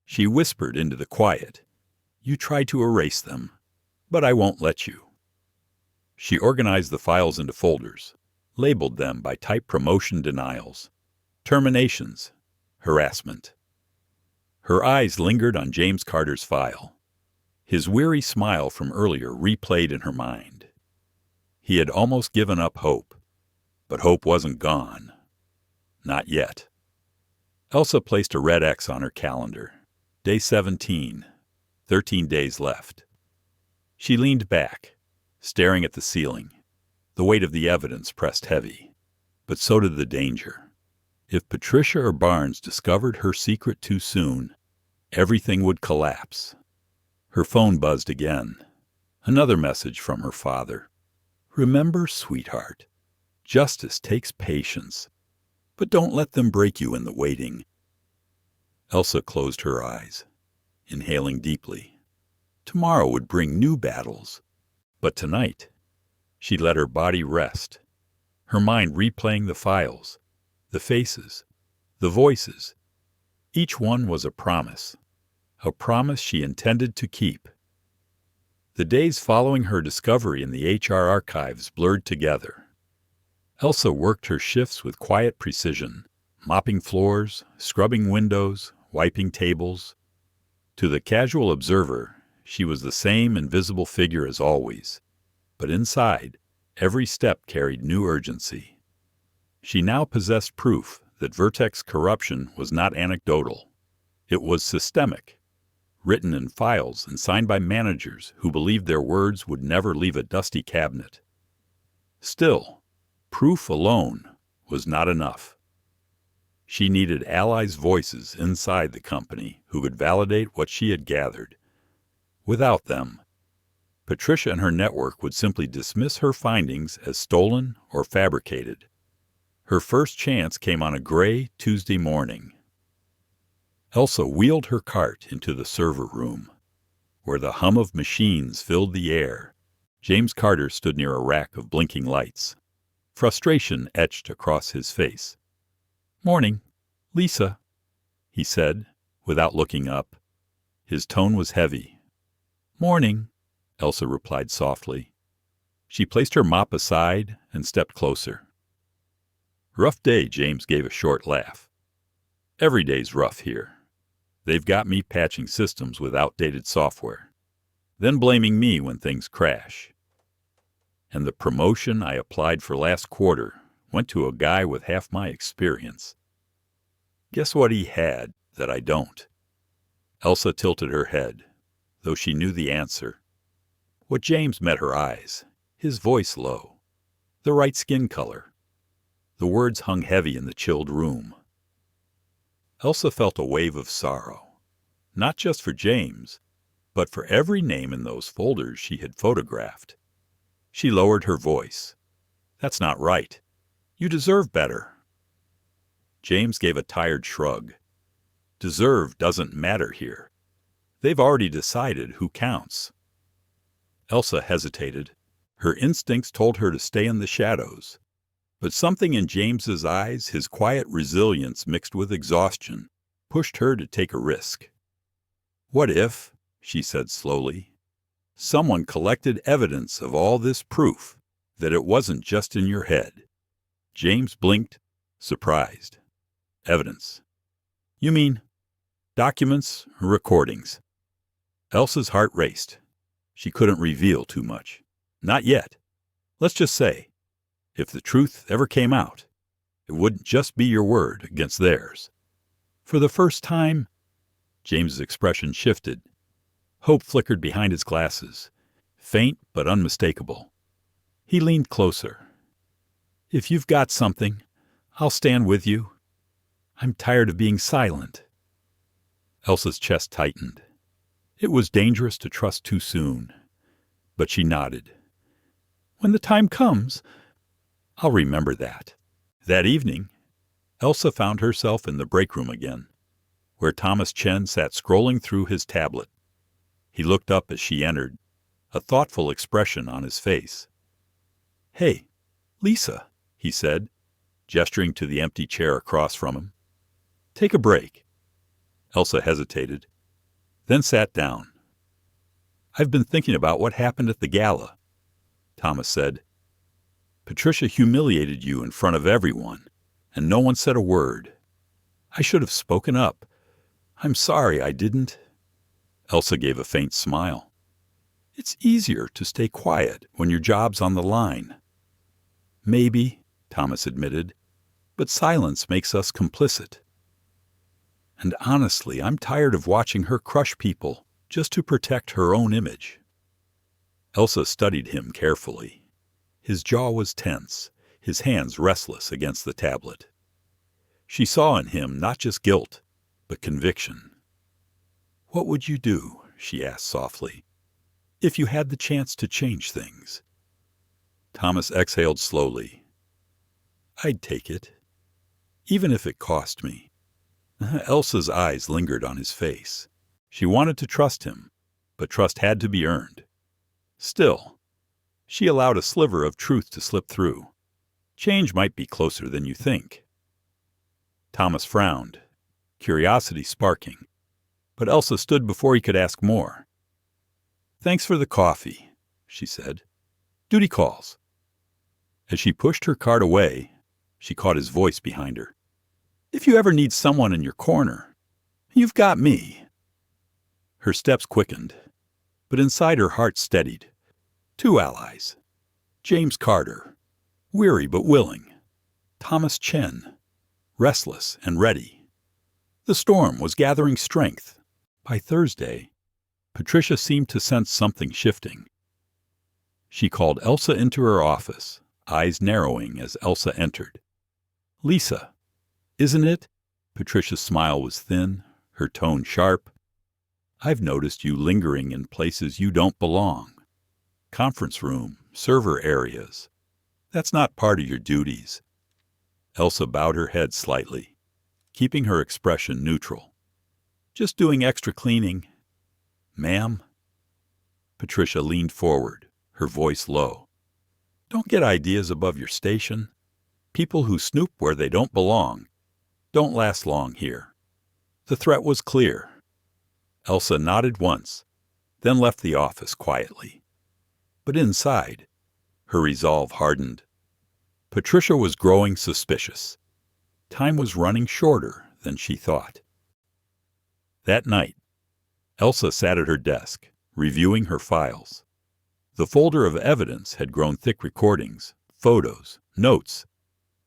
She whispered into the quiet, "You try to erase them, but I won't let you." She organized the files into folders, labeled them by type promotion denials, terminations, harassment. Her eyes lingered on James Carter's file. His weary smile from earlier replayed in her mind. He had almost given up hope, but hope wasn't gone. Not yet. Elsa placed a red X on her calendar. Day 17, 13 days left. She leaned back, staring at the ceiling. The weight of the evidence pressed heavy, but so did the danger. If Patricia or Barnes discovered her secret too soon, everything would collapse. Her phone buzzed again. Another message from her father. "Remember, sweetheart, justice takes patience, but don't let them break you in the waiting." Elsa closed her eyes, inhaling deeply. Tomorrow would bring new battles, but tonight she let her body rest, her mind replaying the files, the faces, the voices. Each one was a promise she intended to keep. The days following her discovery in the HR archives blurred together. Elsa worked her shifts with quiet precision, mopping floors, scrubbing windows, wiping tables. To the casual observer, she was the same invisible figure as always, but inside, every step carried new urgency. She now possessed proof that Vertex corruption was not anecdotal. It was systemic, written in files and signed by managers who believed their words would never leave a dusty cabinet. Still, proof alone was not enough. She needed allies' voices inside the company who could validate what she had gathered. Without them, Patricia and her network would simply dismiss her findings as stolen or fabricated. Her first chance came on a gray Tuesday morning. Elsa wheeled her cart into the server room, where the hum of machines filled the air. James Carter stood near a rack of blinking lights. Frustration etched across his face. "Morning, Lisa," he said, without looking up. His tone was heavy. "Morning," Elsa replied softly. She placed her mop aside and stepped closer. "Rough day," James gave a short laugh. "Every day's rough here. They've got me patching systems with outdated software, then blaming me when things crash. And the promotion I applied for last quarter went to a guy with half my experience. Guess what he had that I don't?" Elsa tilted her head, though she knew the answer. What James met her eyes, his voice low, the right skin color. The words hung heavy in the chilled room. Elsa felt a wave of sorrow, not just for James, but for every name in those folders she had photographed. She lowered her voice. "That's not right. You deserve better." James gave a tired shrug. "Deserve doesn't matter here. They've already decided who counts." Elsa hesitated. Her instincts told her to stay in the shadows. But something in James's eyes, his quiet resilience mixed with exhaustion, pushed her to take a risk. "What if," she said slowly, "someone collected evidence of all this proof, that it wasn't just in your head?" James blinked, surprised. "Evidence? You mean documents or recordings?" Elsa's heart raced. She couldn't reveal too much. Not yet. Let's just say, if the truth ever came out, it wouldn't just be your word against theirs. For the first time, James's expression shifted. Hope flickered behind his glasses, faint but unmistakable. He leaned closer. "If you've got something, I'll stand with you. I'm tired of being silent." Elsa's chest tightened. It was dangerous to trust too soon, but she nodded. "When the time comes, I'll remember that." That evening, Elsa found herself in the break room again, where Thomas Chen sat scrolling through his tablet. He looked up as she entered, a thoughtful expression on his face. "Hey, Lisa," he said, gesturing to the empty chair across from him. "Take a break." Elsa hesitated, then sat down. "I've been thinking about what happened at the gala," Thomas said. "Patricia humiliated you in front of everyone, and no one said a word. I should have spoken up. I'm sorry I didn't." Elsa gave a faint smile. "It's easier to stay quiet when your job's on the line." "Maybe," Thomas admitted, "but silence makes us complicit. And honestly, I'm tired of watching her crush people just to protect her own image." Elsa studied him carefully. His jaw was tense, his hands restless against the tablet. She saw in him not just guilt, but conviction. "What would you do," she asked softly, "if you had the chance to change things?" Thomas exhaled slowly. "I'd take it, even if it cost me." Elsa's eyes lingered on his face. She wanted to trust him, but trust had to be earned. Still, she allowed a sliver of truth to slip through. Change might be closer than you think. Thomas frowned, curiosity sparking, but Elsa stood before he could ask more. "Thanks for the coffee," she said. "Duty calls." As she pushed her cart away, she caught his voice behind her. "If you ever need someone in your corner, you've got me." Her steps quickened, but inside her heart steadied. Two allies. James Carter, weary but willing. Thomas Chen, restless and ready. The storm was gathering strength. By Thursday, Patricia seemed to sense something shifting. She called Elsa into her office, eyes narrowing as Elsa entered. "Lisa, isn't it?" Patricia's smile was thin, her tone sharp. "I've noticed you lingering in places you don't belong. Conference room, server areas. That's not part of your duties." Elsa bowed her head slightly, keeping her expression neutral. "Just doing extra cleaning." "Ma'am?" Patricia leaned forward, her voice low. "Don't get ideas above your station. People who snoop where they don't belong don't last long here." The threat was clear. Elsa nodded once, then left the office quietly. But inside, her resolve hardened. Patricia was growing suspicious. Time was running shorter than she thought. That night, Elsa sat at her desk, reviewing her files. The folder of evidence had grown thick: recordings, photos, notes.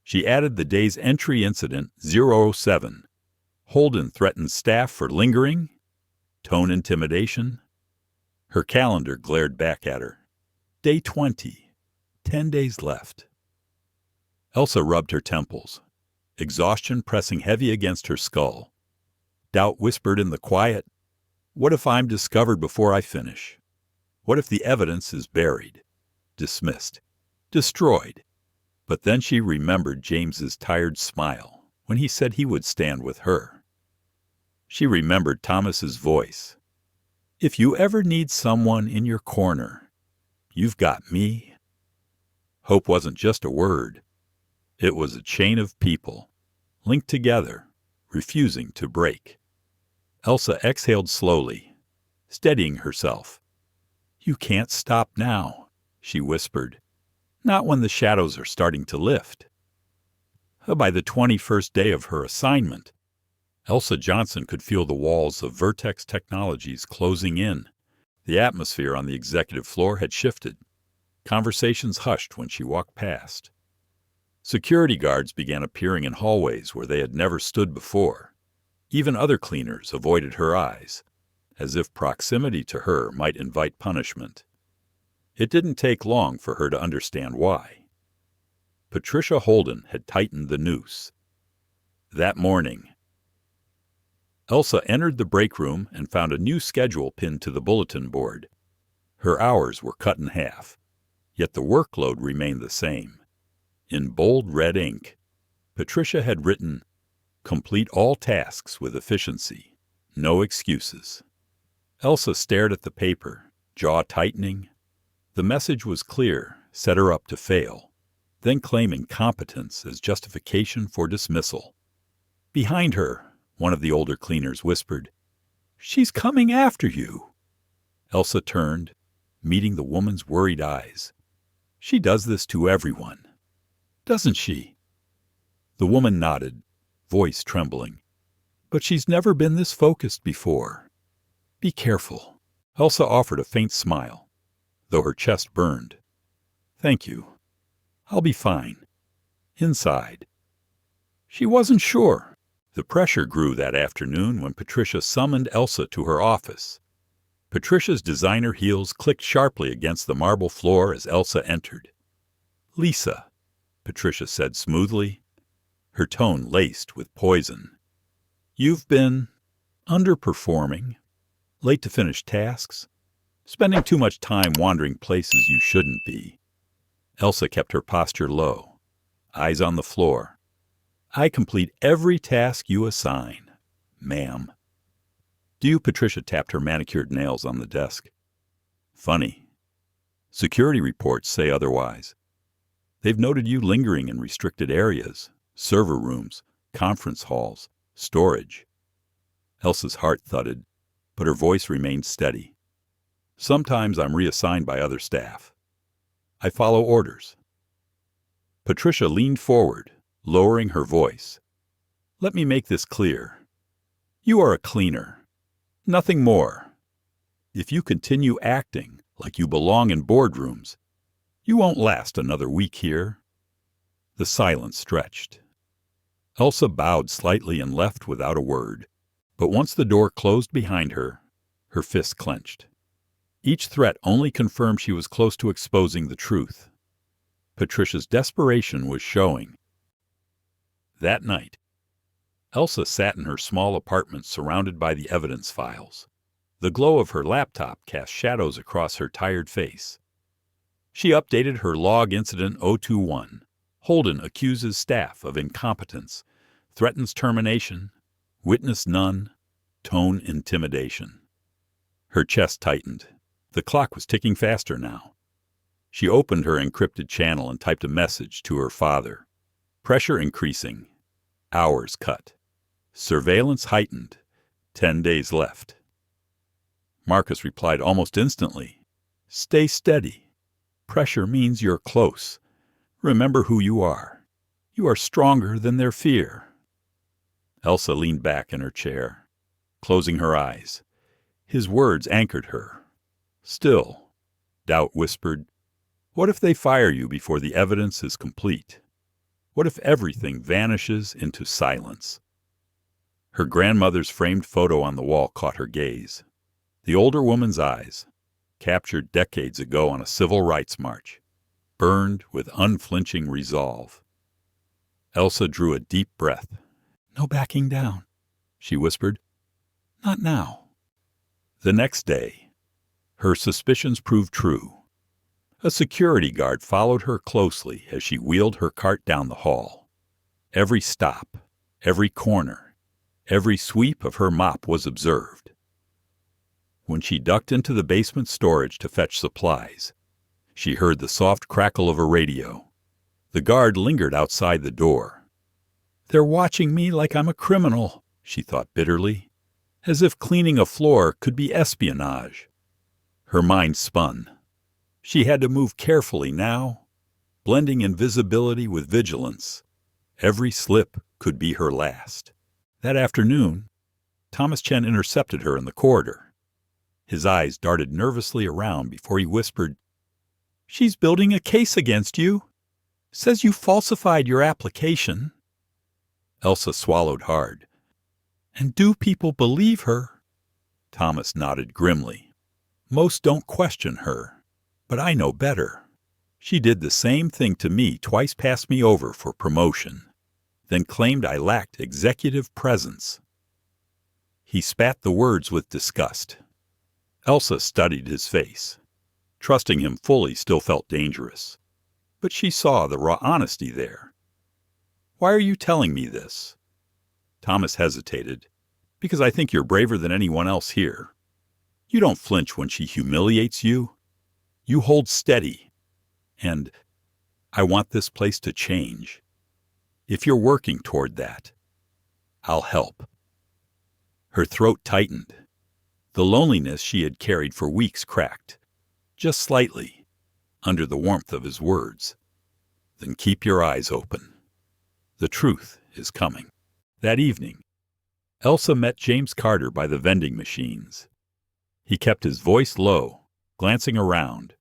She added the day's entry: incident 007. Holden threatened staff for lingering. Tone: intimidation. Her calendar glared back at her. Day 20. 10 days left. Elsa rubbed her temples, exhaustion pressing heavy against her skull. Doubt whispered in the quiet, "What if I'm discovered before I finish? What if the evidence is buried, dismissed, destroyed?" But then she remembered James's tired smile when he said he would stand with her. She remembered Thomas's voice. "If you ever need someone in your corner, you've got me." Hope wasn't just a word. It was a chain of people, linked together, refusing to break. Elsa exhaled slowly, steadying herself. "You can't stop now," she whispered. "Not when the shadows are starting to lift." By the 21st day of her assignment, Elsa Johnson could feel the walls of Vertex Technologies closing in. The atmosphere on the executive floor had shifted. Conversations hushed when she walked past. Security guards began appearing in hallways where they had never stood before. Even other cleaners avoided her eyes, as if proximity to her might invite punishment. It didn't take long for her to understand why. Patricia Holden had tightened the noose. That morning, Elsa entered the break room and found a new schedule pinned to the bulletin board. Her hours were cut in half, yet the workload remained the same. In bold red ink, Patricia had written, "Complete all tasks with efficiency. No excuses." Elsa stared at the paper, jaw tightening. The message was clear: set her up to fail, then claim incompetence as justification for dismissal. Behind her, one of the older cleaners whispered, "She's coming after you." Elsa turned, meeting the woman's worried eyes. "She does this to everyone, doesn't she?" The woman nodded, voice trembling. "But she's never been this focused before. Be careful." Elsa offered a faint smile, though her chest burned. "Thank you. I'll be fine." Inside, she wasn't sure. The pressure grew that afternoon when Patricia summoned Elsa to her office. Patricia's designer heels clicked sharply against the marble floor as Elsa entered. "Lisa," Patricia said smoothly, her tone laced with poison. "You've been underperforming, late to finish tasks, spending too much time wandering places you shouldn't be." Elsa kept her posture low, eyes on the floor. "I complete every task you assign, ma'am." "Do you?" Patricia tapped her manicured nails on the desk. "Funny. Security reports say otherwise. They've noted you lingering in restricted areas, server rooms, conference halls, storage." Elsa's heart thudded, but her voice remained steady. "Sometimes I'm reassigned by other staff. I follow orders." Patricia leaned forward, lowering her voice. "Let me make this clear. You are a cleaner. Nothing more. If you continue acting like you belong in boardrooms, you won't last another week here." The silence stretched. Elsa bowed slightly and left without a word, but once the door closed behind her, her fists clenched. Each threat only confirmed she was close to exposing the truth. Patricia's desperation was showing. That night, Elsa sat in her small apartment surrounded by the evidence files. The glow of her laptop cast shadows across her tired face. She updated her log incident 021. Holden accuses staff of incompetence, threatens termination, witness none, tone intimidation. Her chest tightened. The clock was ticking faster now. She opened her encrypted channel and typed a message to her father. Pressure increasing. Hours cut. Surveillance heightened. 10 days left. Marcus replied almost instantly. "Stay steady. Pressure means you're close. Remember who you are. You are stronger than their fear." Elsa leaned back in her chair, closing her eyes. His words anchored her. Still, doubt whispered, "What if they fire you before the evidence is complete? What if everything vanishes into silence?" Her grandmother's framed photo on the wall caught her gaze. The older woman's eyes, captured decades ago on a civil rights march, burned with unflinching resolve. Elsa drew a deep breath. "No backing down," she whispered. "Not now." The next day, her suspicions proved true. A security guard followed her closely as she wheeled her cart down the hall. Every stop, every corner, every sweep of her mop was observed. When she ducked into the basement storage to fetch supplies, she heard the soft crackle of a radio. The guard lingered outside the door. "They're watching me like I'm a criminal," she thought bitterly, as if cleaning a floor could be espionage. Her mind spun. She had to move carefully now, blending invisibility with vigilance. Every slip could be her last. That afternoon, Thomas Chen intercepted her in the corridor. His eyes darted nervously around before he whispered, "She's building a case against you. Says you falsified your application." Elsa swallowed hard. "And do people believe her?" Thomas nodded grimly. "Most don't question her, but I know better. She did the same thing to me, twice passed me over for promotion, then claimed I lacked executive presence." He spat the words with disgust. Elsa studied his face. Trusting him fully still felt dangerous, but she saw the raw honesty there. "Why are you telling me this?" Thomas hesitated. "Because I think you're braver than anyone else here. You don't flinch when she humiliates you. You hold steady. And I want this place to change. If you're working toward that, I'll help." Her throat tightened. The loneliness she had carried for weeks cracked, just slightly, under the warmth of his words. "Then keep your eyes open. The truth is coming." That evening, Elsa met James Carter by the vending machines. He kept his voice low, glancing around.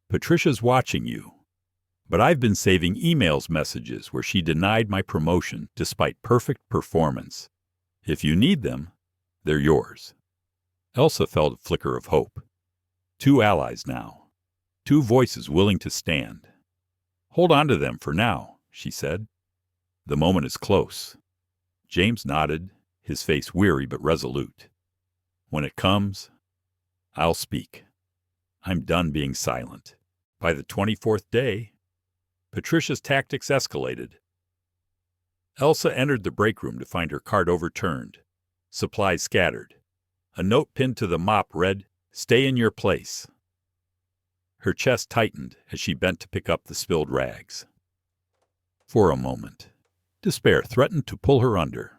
"Patricia's watching you, but I've been saving emails messages where she denied my promotion despite perfect performance. If you need them, they're yours." Elsa felt a flicker of hope. 2 allies now. 2 voices willing to stand. "Hold on to them for now," she said. The moment is close. James nodded, his face weary but resolute. When it comes, I'll speak. I'm done being silent. By the 24th day, Patricia's tactics escalated. Elsa entered the break room to find her cart overturned, supplies scattered. A note pinned to the mop read, "Stay in your place." Her chest tightened as she bent to pick up the spilled rags. For a moment, despair threatened to pull her under.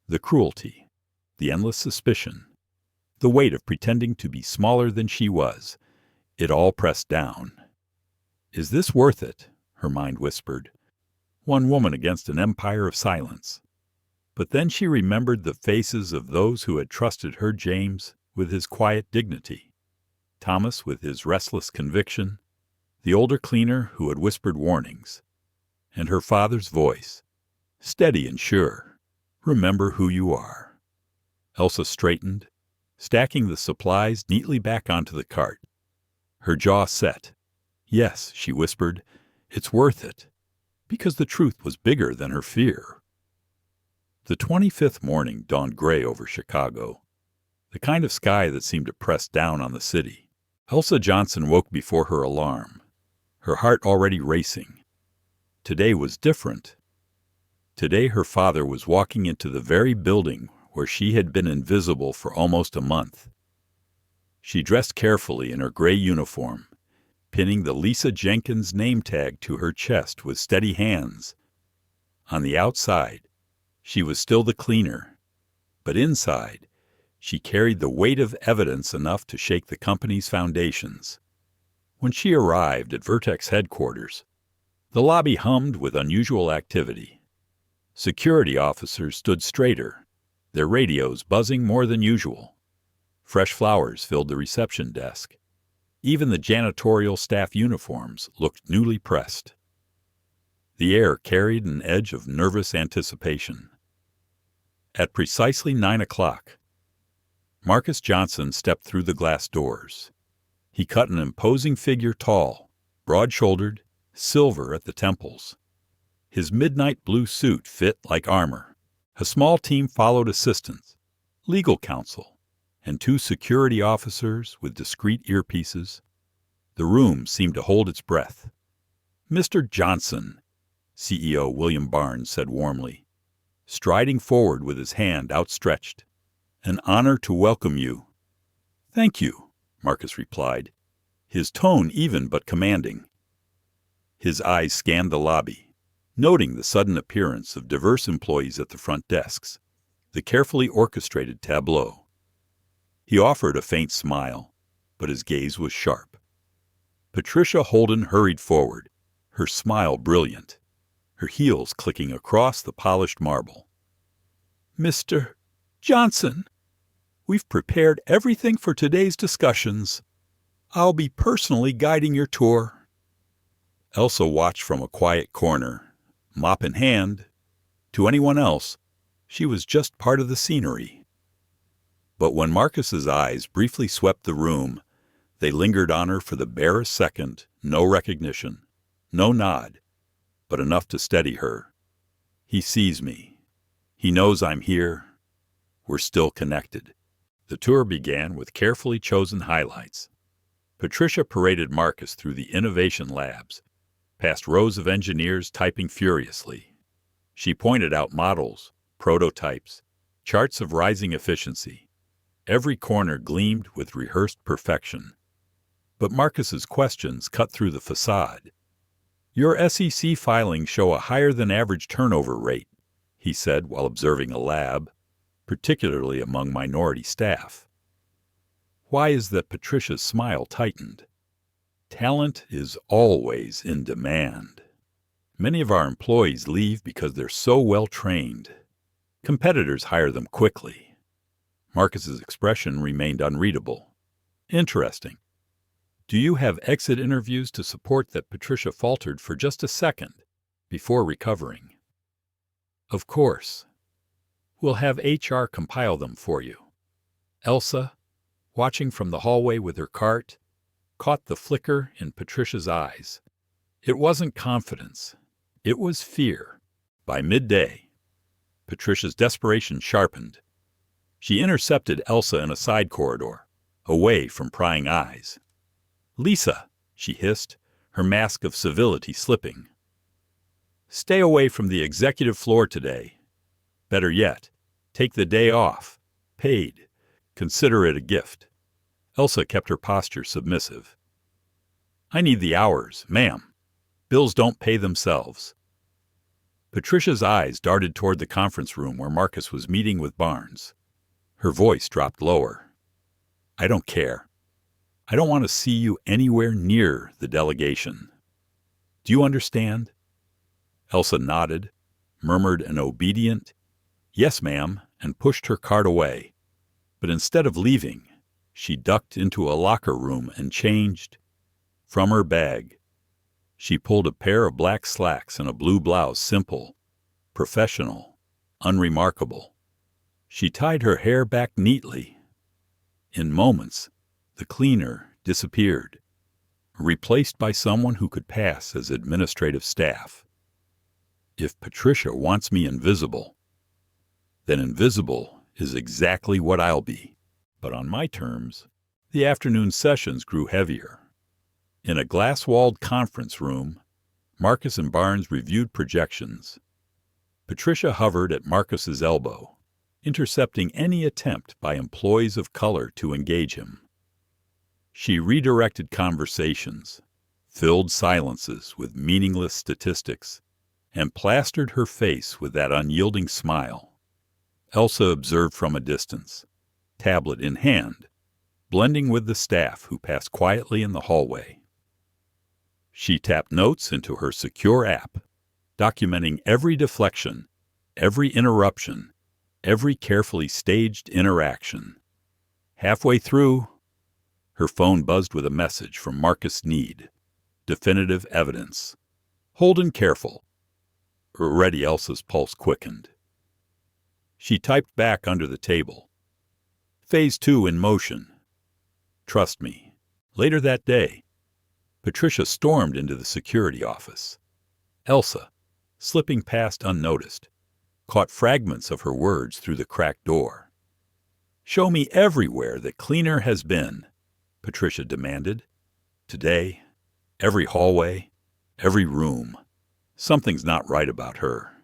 The cruelty, the endless suspicion, the weight of pretending to be smaller than she was, it all pressed down. "Is this worth it?" her mind whispered. One woman against an empire of silence. But then she remembered the faces of those who had trusted her, James with his quiet dignity, Thomas with his restless conviction, the older cleaner who had whispered warnings, and her father's voice, steady and sure, "Remember who you are." Elsa straightened, stacking the supplies neatly back onto the cart. Her jaw set. "Yes," she whispered, "it's worth it," because the truth was bigger than her fear. The 25th morning dawned gray over Chicago, the kind of sky that seemed to press down on the city. Elsa Johnson woke before her alarm, her heart already racing. Today was different. Today her father was walking into the very building where she had been invisible for almost a month. She dressed carefully in her gray uniform, pinning the Lisa Jenkins name tag to her chest with steady hands. On the outside, she was still the cleaner, but inside, she carried the weight of evidence enough to shake the company's foundations. When she arrived at Vertex headquarters, the lobby hummed with unusual activity. Security officers stood straighter, their radios buzzing more than usual. Fresh flowers filled the reception desk. Even the janitorial staff uniforms looked newly pressed. The air carried an edge of nervous anticipation. At precisely 9 o'clock, Marcus Johnson stepped through the glass doors. He cut an imposing figure tall, broad-shouldered, silver at the temples. His midnight blue suit fit like armor. A small team followed assistants, legal counsel, and 2 security officers with discreet earpieces. The room seemed to hold its breath. "Mr. Johnson," CEO William Barnes said warmly, striding forward with his hand outstretched. "An honor to welcome you." "Thank you," Marcus replied, his tone even but commanding. His eyes scanned the lobby, noting the sudden appearance of diverse employees at the front desks, the carefully orchestrated tableau. He offered a faint smile, but his gaze was sharp. Patricia Holden hurried forward, her smile brilliant, her heels clicking across the polished marble. "Mr. Johnson, we've prepared everything for today's discussions. I'll be personally guiding your tour." Elsa watched from a quiet corner, mop in hand. To anyone else, she was just part of the scenery. But when Marcus's eyes briefly swept the room, they lingered on her for the barest second, no recognition, no nod, but enough to steady her. "He sees me. He knows I'm here. We're still connected." The tour began with carefully chosen highlights. Patricia paraded Marcus through the innovation labs, past rows of engineers typing furiously. She pointed out models, prototypes, charts of rising efficiency. Every corner gleamed with rehearsed perfection. But Marcus's questions cut through the facade. "Your SEC filings show a higher-than-average turnover rate," he said while observing a lab, particularly among minority staff. Why is that Patricia's smile tightened? Talent is always in demand. Many of our employees leave because they're so well trained. Competitors hire them quickly. Marcus's expression remained unreadable. "Interesting. Do you have exit interviews to support that?" Patricia faltered for just a second before recovering. "Of course. We'll have HR compile them for you." Elsa, watching from the hallway with her cart, caught the flicker in Patricia's eyes. It wasn't confidence. It was fear. By midday, Patricia's desperation sharpened. She intercepted Elsa in a side corridor, away from prying eyes. "Lisa," she hissed, her mask of civility slipping. "Stay away from the executive floor today. Better yet, take the day off, paid. Consider it a gift." Elsa kept her posture submissive. "I need the hours, ma'am. Bills don't pay themselves." Patricia's eyes darted toward the conference room where Marcus was meeting with Barnes. Her voice dropped lower. "I don't care. I don't want to see you anywhere near the delegation. Do you understand?" Elsa nodded, murmured an obedient, "Yes, ma'am," and pushed her cart away. But instead of leaving, she ducked into a locker room and changed. From her bag, she pulled a pair of black slacks and a blue blouse, simple, professional, unremarkable. She tied her hair back neatly. In moments, the cleaner disappeared, replaced by someone who could pass as administrative staff. If Patricia wants me invisible, then invisible is exactly what I'll be. But on my terms, the afternoon sessions grew heavier. In a glass-walled conference room, Marcus and Barnes reviewed projections. Patricia hovered at Marcus's elbow, intercepting any attempt by employees of color to engage him. She redirected conversations, filled silences with meaningless statistics, and plastered her face with that unyielding smile. Elsa observed from a distance, tablet in hand, blending with the staff who passed quietly in the hallway. She tapped notes into her secure app, documenting every deflection, every interruption, every carefully staged interaction. Halfway through, her phone buzzed with a message from Marcus Need. Definitive evidence. Hold and careful. Already Elsa's pulse quickened. She typed back under the table. Phase 2 in motion. Trust me. Later that day, Patricia stormed into the security office. Elsa, slipping past unnoticed, caught fragments of her words through the cracked door. "Show me everywhere that cleaner has been," Patricia demanded. Today, every hallway, every room, something's not right about her.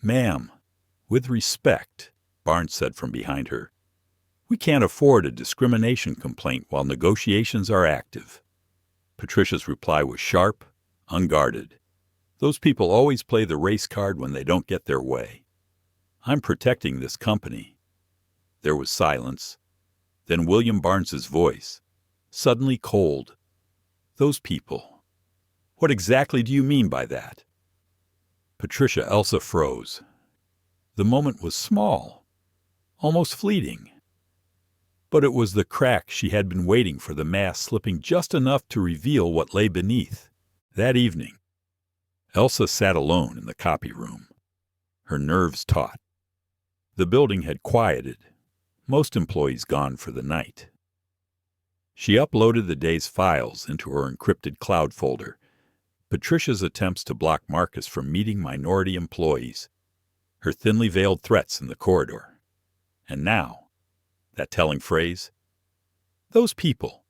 "Ma'am, with respect," Barnes said from behind her, "we can't afford a discrimination complaint while negotiations are active." Patricia's reply was sharp, unguarded. "Those people always play the race card when they don't get their way. I'm protecting this company." There was silence. Then William Barnes's voice, suddenly cold. "Those people. What exactly do you mean by that?" Elsa froze. The moment was small, almost fleeting. But it was the crack she had been waiting for, the mask slipping just enough to reveal what lay beneath. That evening, Elsa sat alone in the copy room, her nerves taut. The building had quieted, most employees gone for the night. She uploaded the day's files into her encrypted cloud folder. Patricia's attempts to block Marcus from meeting minority employees, her thinly veiled threats in the corridor. And now, that telling phrase, "Those people."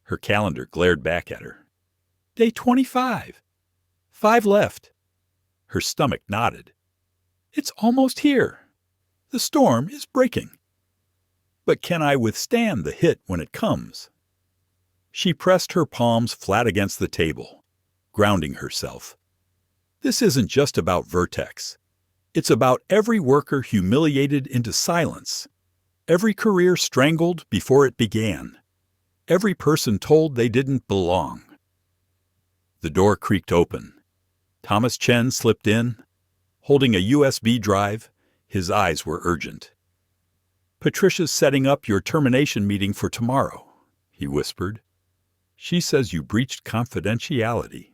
Her calendar glared back at her. "Day 25. 5 left." Her stomach knotted. "It's almost here. The storm is breaking. But can I withstand the hit when it comes?" She pressed her palms flat against the table, grounding herself. This isn't just about Vertex. It's about every worker humiliated into silence, every career strangled before it began, every person told they didn't belong. The door creaked open. Thomas Chen slipped in, holding a USB drive. His eyes were urgent. "Patricia's setting up your termination meeting for tomorrow," he whispered. "She says you breached confidentiality.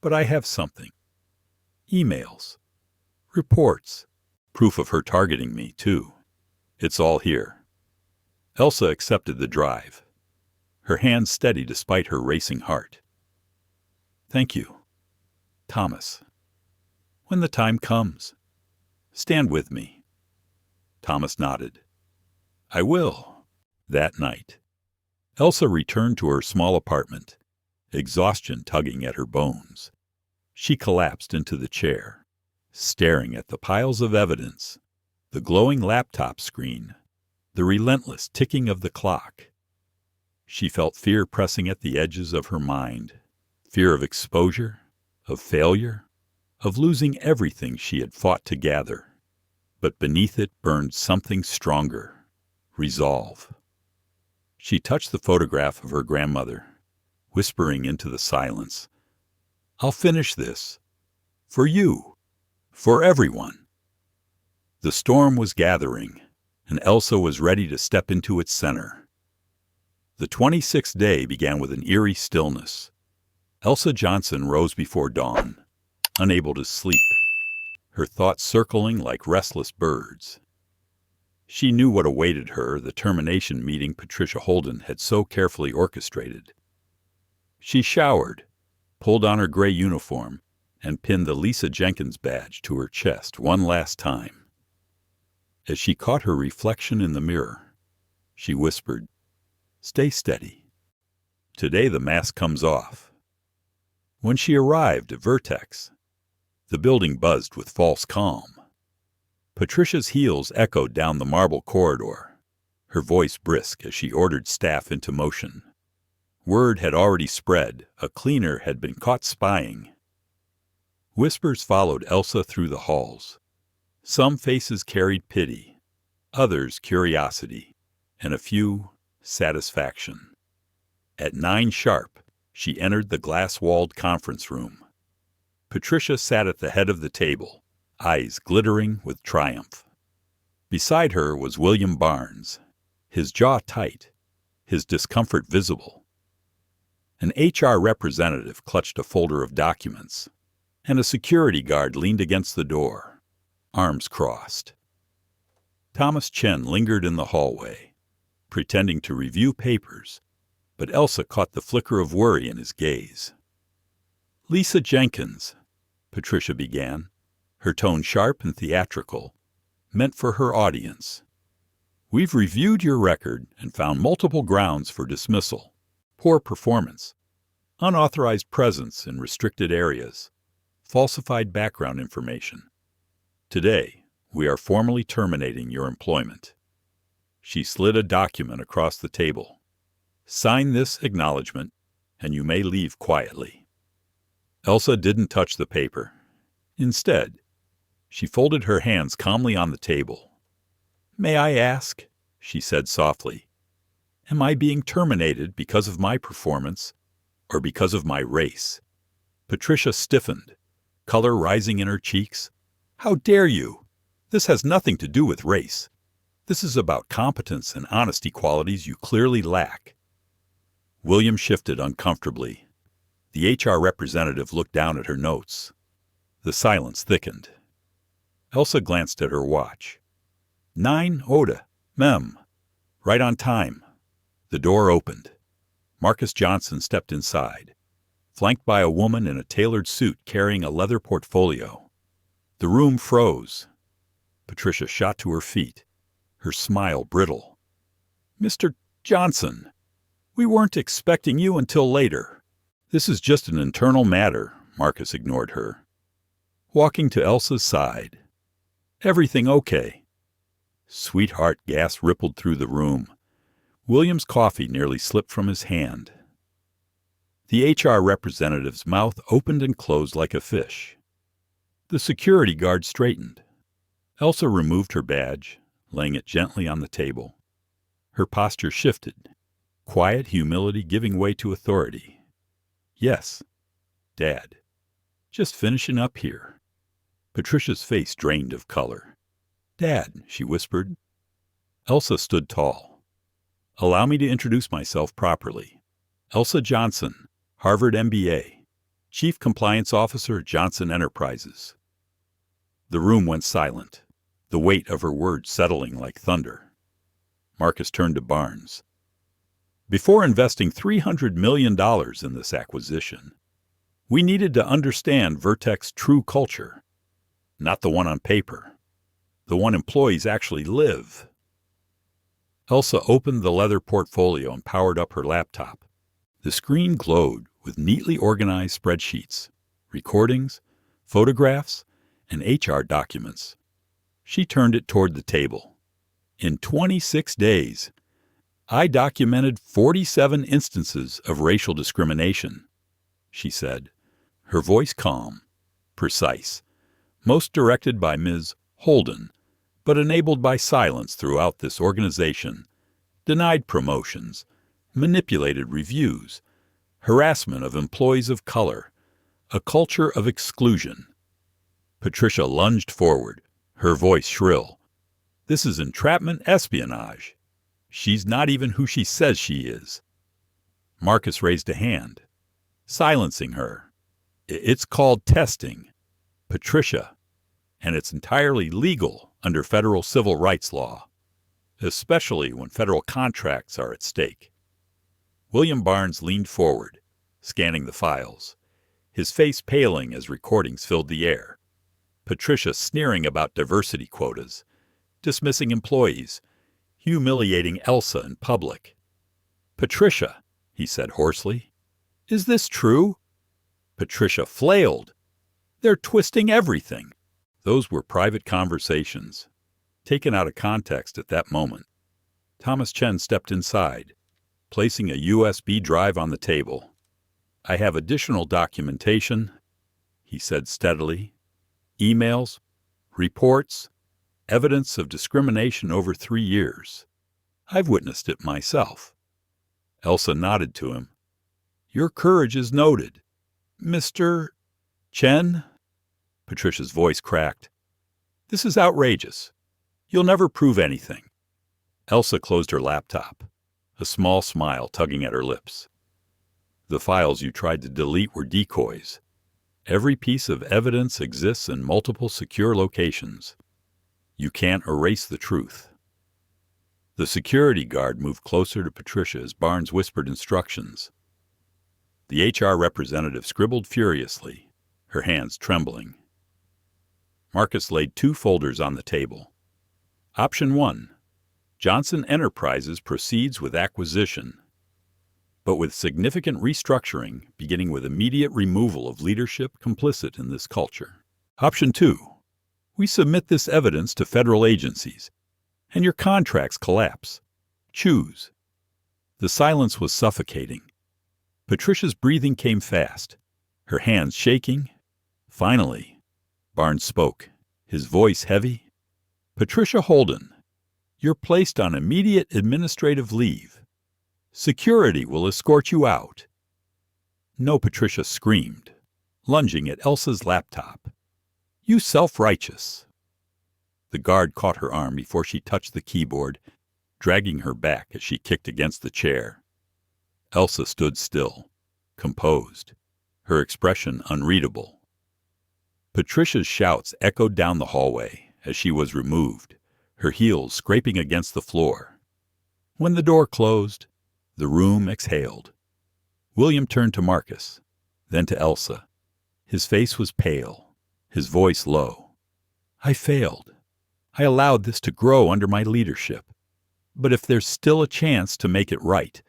But I have something. Emails. Reports. Proof of her targeting me, too. It's all here." Elsa accepted the drive, her hand steady despite her racing heart. "Thank you, Thomas." When the time comes. Stand with me. Thomas nodded. I will. That night, Elsa returned to her small apartment, exhaustion tugging at her bones. She collapsed into the chair, staring at the piles of evidence, the glowing laptop screen, the relentless ticking of the clock. She felt fear pressing at the edges of her mind, fear of exposure, of failure, of losing everything she had fought to gather. But beneath it burned something stronger, resolve. She touched the photograph of her grandmother, whispering into the silence, I'll finish this. For you. For everyone. The storm was gathering, and Elsa was ready to step into its center. The 26th day began with an eerie stillness. Elsa Johnson rose before dawn, unable to sleep, her thoughts circling like restless birds. She knew what awaited her, the termination meeting Patricia Holden had so carefully orchestrated. She showered, pulled on her gray uniform, and pinned the Lisa Jenkins badge to her chest one last time. As she caught her reflection in the mirror, she whispered, Stay steady. Today the mask comes off. When she arrived at Vertex, the building buzzed with false calm. Patricia's heels echoed down the marble corridor, her voice brisk as she ordered staff into motion. Word had already spread, a cleaner had been caught spying. Whispers followed Elsa through the halls. Some faces carried pity, others curiosity, and a few satisfaction. At 9 sharp, she entered the glass-walled conference room. Patricia sat at the head of the table, eyes glittering with triumph. Beside her was William Barnes, his jaw tight, his discomfort visible. An HR representative clutched a folder of documents, and a security guard leaned against the door, arms crossed. Thomas Chen lingered in the hallway, pretending to review papers, but Elsa caught the flicker of worry in his gaze. Lisa Jenkins, Patricia began, her tone sharp and theatrical, meant for her audience. We've reviewed your record and found multiple grounds for dismissal: poor performance, unauthorized presence in restricted areas, falsified background information. Today, we are formally terminating your employment. She slid a document across the table. Sign this acknowledgement, and you may leave quietly. Elsa didn't touch the paper. Instead, she folded her hands calmly on the table. May I ask, she said softly, am I being terminated because of my performance or because of my race? Patricia stiffened, color rising in her cheeks. How dare you? This has nothing to do with race. This is about competence and honesty qualities you clearly lack. William shifted uncomfortably. The HR representative looked down at her notes. The silence thickened. Elsa glanced at her watch. 9 Oda, Mem. Right on time. The door opened. Marcus Johnson stepped inside, flanked by a woman in a tailored suit carrying a leather portfolio. The room froze. Patricia shot to her feet, her smile brittle. Mr. Johnson, we weren't expecting you until later. This is just an internal matter, Marcus ignored her. Walking to Elsa's side. Everything okay? Sweetheart gas rippled through the room. William's coffee nearly slipped from his hand. The HR representative's mouth opened and closed like a fish. The security guard straightened. Elsa removed her badge, laying it gently on the table. Her posture shifted, quiet humility giving way to authority. Yes, Dad. Just finishing up here. Patricia's face drained of color. Dad, she whispered. Elsa stood tall. Allow me to introduce myself properly. Elsa Johnson, Harvard MBA, Chief Compliance Officer at Johnson Enterprises. The room went silent, the weight of her words settling like thunder. Marcus turned to Barnes. Before investing $300 million in this acquisition, we needed to understand Vertex's true culture. not the one on paper, the one employees actually live. Elsa opened the leather portfolio and powered up her laptop. The screen glowed with neatly organized spreadsheets, recordings, photographs, and HR documents. She turned it toward the table. In 26 days, I documented 47 instances of racial discrimination, she said, her voice calm, precise, most directed by Ms. Holden, but enabled by silence throughout this organization, denied promotions, manipulated reviews, harassment of employees of color, a culture of exclusion. Patricia lunged forward, her voice shrill. This is entrapment espionage. She's not even who she says she is. Marcus raised a hand, silencing her. It's called testing, Patricia, and it's entirely legal under federal civil rights law, especially when federal contracts are at stake. William Barnes leaned forward, scanning the files, his face paling as recordings filled the air. Patricia sneering about diversity quotas, dismissing employees, humiliating Elsa in public. Patricia, he said hoarsely, is this true? Patricia flailed. They're twisting everything. Those were private conversations, taken out of context at that moment. Thomas Chen stepped inside, placing a USB drive on the table. I have additional documentation, he said steadily. Emails, reports, evidence of discrimination over 3 years. I've witnessed it myself. Elsa nodded to him. Your courage is noted. Mr. Chen? Patricia's voice cracked. This is outrageous. You'll never prove anything. Elsa closed her laptop, a small smile tugging at her lips. The files you tried to delete were decoys. Every piece of evidence exists in multiple secure locations. You can't erase the truth. The security guard moved closer to Patricia as Barnes whispered instructions. The HR representative scribbled furiously, her hands trembling. Marcus laid 2 folders on the table. Option 1. Johnson Enterprises proceeds with acquisition, but with significant restructuring, beginning with immediate removal of leadership complicit in this culture. Option 2. We submit this evidence to federal agencies, and your contracts collapse. Choose. The silence was suffocating. Patricia's breathing came fast, her hands shaking. Finally, Barnes spoke, his voice heavy. Patricia Holden, you're placed on immediate administrative leave. Security will escort you out. No, Patricia screamed, lunging at Elsa's laptop. You self-righteous. The guard caught her arm before she touched the keyboard, dragging her back as she kicked against the chair. Elsa stood still, composed, her expression unreadable. Patricia's shouts echoed down the hallway as she was removed, her heels scraping against the floor. When the door closed, the room exhaled. William turned to Marcus, then to Elsa. His face was pale, his voice low. I failed. I allowed this to grow under my leadership. But if there's still a chance to make it right,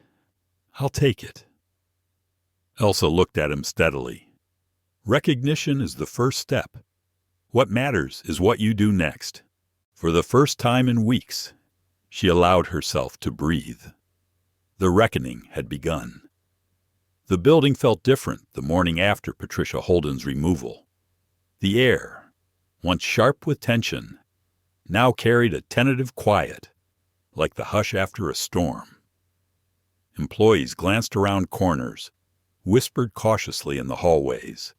I'll take it. Elsa looked at him steadily. Recognition is the first step. What matters is what you do next. For the first time in weeks, she allowed herself to breathe. The reckoning had begun. The building felt different the morning after Patricia Holden's removal. The air, once sharp with tension, now carried a tentative quiet, like the hush after a storm. Employees glanced around corners, whispered cautiously in the hallways,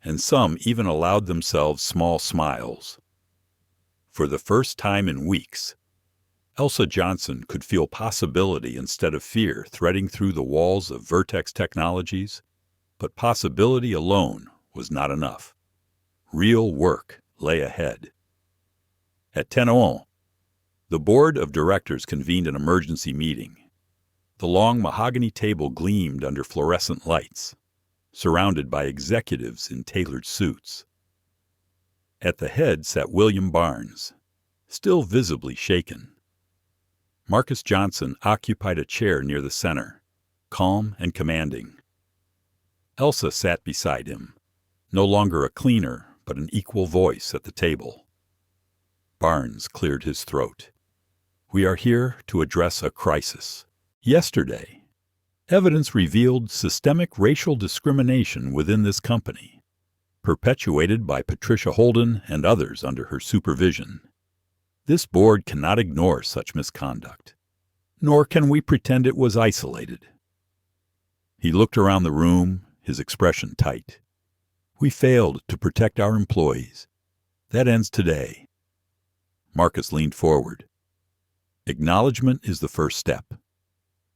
and some even allowed themselves small smiles. For the first time in weeks, Elsa Johnson could feel possibility instead of fear threading through the walls of Vertex Technologies, but possibility alone was not enough. Real work lay ahead. At 10:01, the board of directors convened an emergency meeting. The long mahogany table gleamed under fluorescent lights, surrounded by executives in tailored suits. At the head sat William Barnes, still visibly shaken. Marcus Johnson occupied a chair near the center, calm and commanding. Elsa sat beside him, no longer a cleaner, but an equal voice at the table. Barnes cleared his throat. We are here to address a crisis. Yesterday, evidence revealed systemic racial discrimination within this company, perpetuated by Patricia Holden and others under her supervision. This board cannot ignore such misconduct, nor can we pretend it was isolated. He looked around the room, his expression tight. We failed to protect our employees. That ends today. Marcus leaned forward. Acknowledgement is the first step,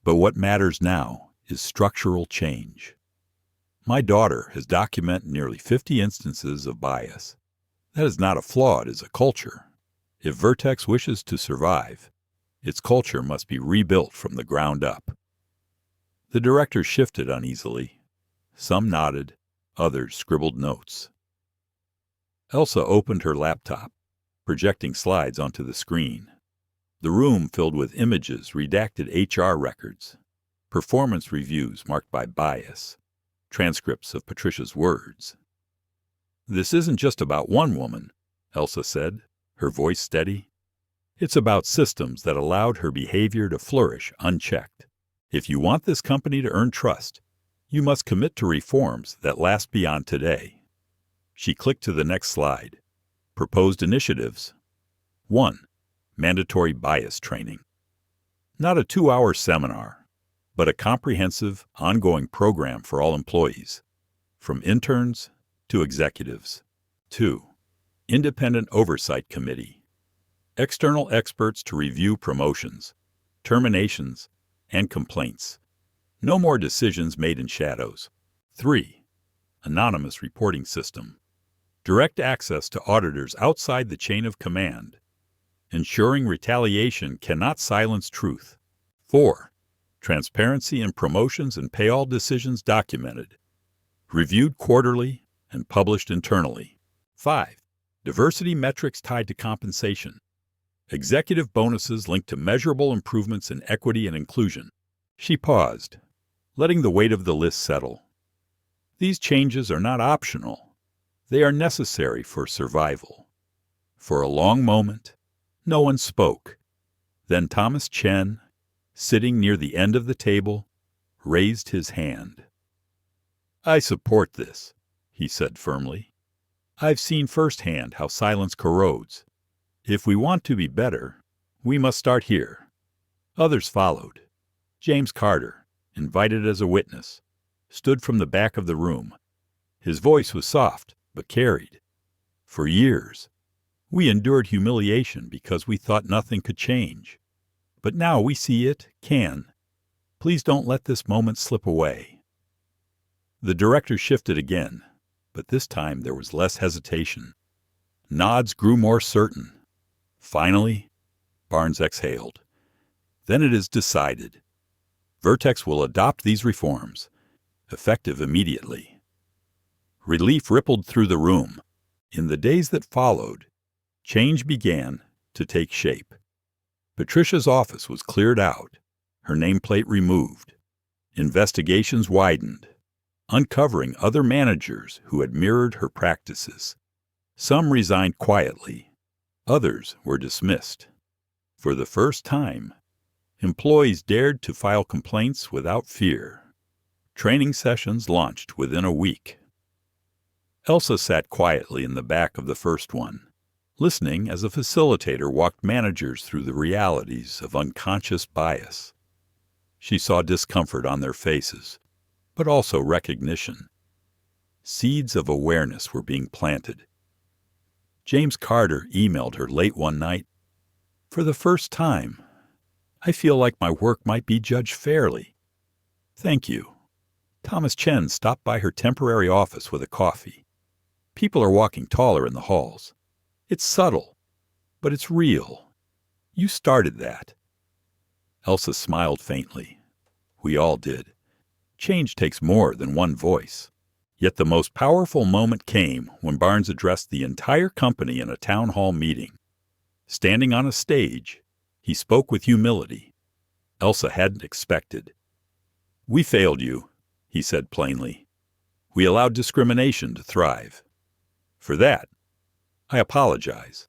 but what matters now is structural change. My daughter has documented nearly 50 instances of bias. That is not a flaw, it is a culture. If Vertex wishes to survive, its culture must be rebuilt from the ground up. The directors shifted uneasily. Some nodded, others scribbled notes. Elsa opened her laptop, projecting slides onto the screen. The room filled with images, redacted HR records, performance reviews marked by bias, transcripts of Patricia's words. This isn't just about one woman, Elsa said, her voice steady. It's about systems that allowed her behavior to flourish unchecked. If you want this company to earn trust, you must commit to reforms that last beyond today. She clicked to the next slide. Proposed initiatives. 1. Mandatory bias training. Not a 2-hour seminar, but a comprehensive, ongoing program for all employees, from interns to executives. 2. Independent Oversight Committee. External experts to review promotions, terminations, and complaints. No more decisions made in shadows. 3. Anonymous reporting system. Direct access to auditors outside the chain of command, ensuring retaliation cannot silence truth. 4. Transparency in promotions and pay all decisions documented, reviewed quarterly, and published internally. 5. Diversity metrics tied to compensation. Executive bonuses linked to measurable improvements in equity and inclusion. She paused, letting the weight of the list settle. These changes are not optional. They are necessary for survival. For a long moment, no one spoke. Then Thomas Chen, sitting near the end of the table, raised his hand. I support this, he said firmly. I've seen firsthand how silence corrodes. If we want to be better, we must start here. Others followed. James Carter, invited as a witness, stood from the back of the room. His voice was soft, but carried. For years, we endured humiliation because we thought nothing could change. But now we see it can. Please don't let this moment slip away. The director shifted again, but this time there was less hesitation. Nods grew more certain. Finally, Barnes exhaled. Then it is decided. Vertex will adopt these reforms, effective immediately. Relief rippled through the room. In the days that followed, change began to take shape. Patricia's office was cleared out, her nameplate removed. Investigations widened, uncovering other managers who had mirrored her practices. Some resigned quietly, others were dismissed. For the first time, employees dared to file complaints without fear. Training sessions launched within a week. Elsa sat quietly in the back of the first one, listening as a facilitator walked managers through the realities of unconscious bias. She saw discomfort on their faces, but also recognition. Seeds of awareness were being planted. James Carter emailed her late one night. For the first time, I feel like my work might be judged fairly. Thank you. Thomas Chen stopped by her temporary office with a coffee. People are walking taller in the halls. It's subtle, but it's real. You started that. Elsa smiled faintly. We all did. Change takes more than one voice. Yet the most powerful moment came when Barnes addressed the entire company in a town hall meeting. Standing on a stage, he spoke with humility Elsa hadn't expected. "We failed you," he said plainly. "We allowed discrimination to thrive. For that, I apologize.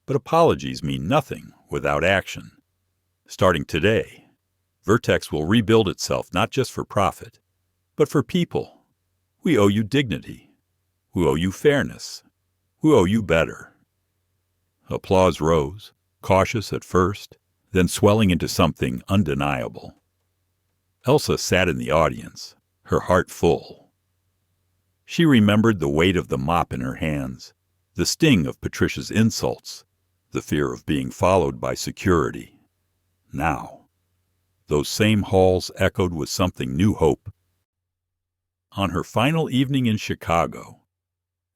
But apologies mean nothing without action. Starting today, Vertex will rebuild itself not just for profit, but for people. We owe you dignity. We owe you fairness. We owe you better." Applause rose, cautious at first, then swelling into something undeniable. Elsa sat in the audience, her heart full. She remembered the weight of the mop in her hands, the sting of Patricia's insults, the fear of being followed by security. Now, those same halls echoed with something new hope. On her final evening in Chicago,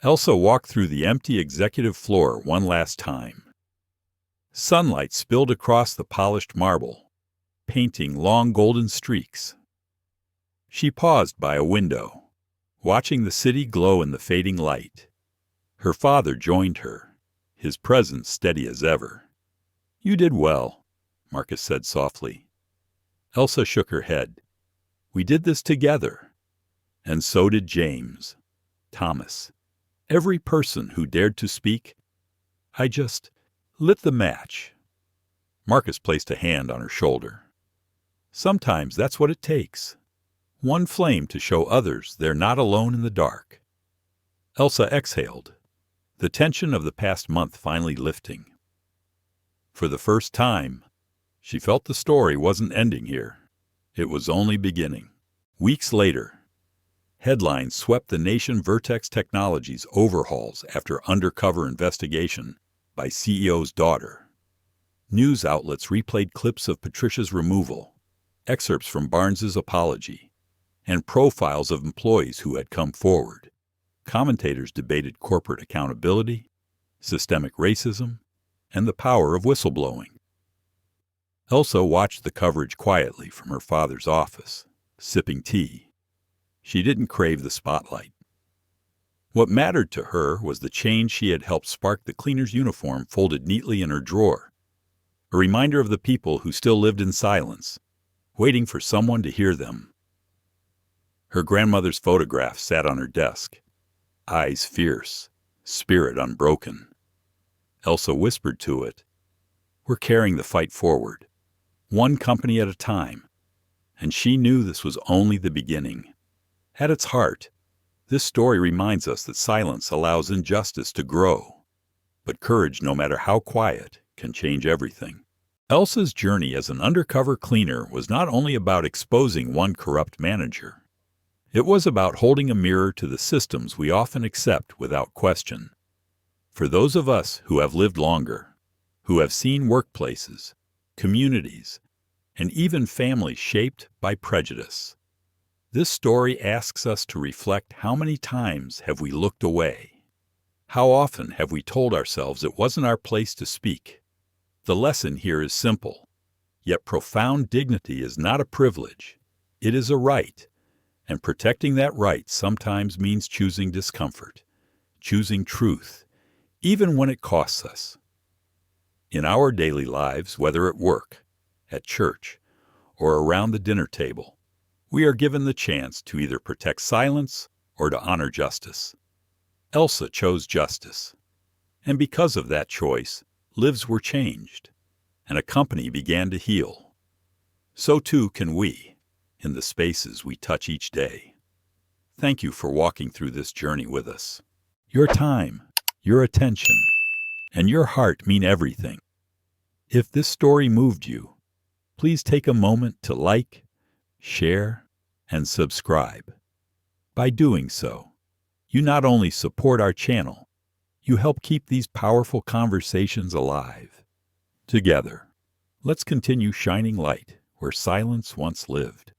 Elsa walked through the empty executive floor one last time. Sunlight spilled across the polished marble, painting long golden streaks. She paused by a window, watching the city glow in the fading light. Her father joined her, his presence steady as ever. "You did well," Marcus said softly. Elsa shook her head. "We did this together. And so did James, Thomas, every person who dared to speak. I just lit the match." Marcus placed a hand on her shoulder. "Sometimes that's what it takes. One flame to show others they're not alone in the dark." Elsa exhaled, the tension of the past month finally lifting. For the first time, she felt the story wasn't ending here. It was only beginning. Weeks later, headlines swept the nation. Vertex Technologies overhauls after undercover investigation by CEO's daughter. News outlets replayed clips of Patricia's removal, excerpts from Barnes's apology, and profiles of employees who had come forward. Commentators debated corporate accountability, systemic racism, and the power of whistleblowing. Elsa watched the coverage quietly from her father's office, sipping tea. She didn't crave the spotlight. What mattered to her was the change she had helped spark. The cleaner's uniform folded neatly in her drawer, a reminder of the people who still lived in silence, waiting for someone to hear them. Her grandmother's photograph sat on her desk, eyes fierce, spirit unbroken. Elsa whispered to it, "We're carrying the fight forward, one company at a time," and she knew this was only the beginning. At its heart, this story reminds us that silence allows injustice to grow, but courage, no matter how quiet, can change everything. Elsa's journey as an undercover cleaner was not only about exposing one corrupt manager. It was about holding a mirror to the systems we often accept without question. For those of us who have lived longer, who have seen workplaces, communities, and even families shaped by prejudice, this story asks us to reflect: how many times have we looked away? How often have we told ourselves it wasn't our place to speak? The lesson here is simple, yet profound. Dignity is not a privilege. It is a right. And protecting that right sometimes means choosing discomfort, choosing truth, even when it costs us. In our daily lives, whether at work, at church, or around the dinner table, we are given the chance to either protect silence or to honor justice. Elsa chose justice, and because of that choice, lives were changed, and a company began to heal. So too can we, in the spaces we touch each day. Thank you for walking through this journey with us. Your time, your attention, and your heart mean everything. If this story moved you, please take a moment to like, share, and subscribe. By doing so, you not only support our channel, you help keep these powerful conversations alive. Together, let's continue shining light where silence once lived.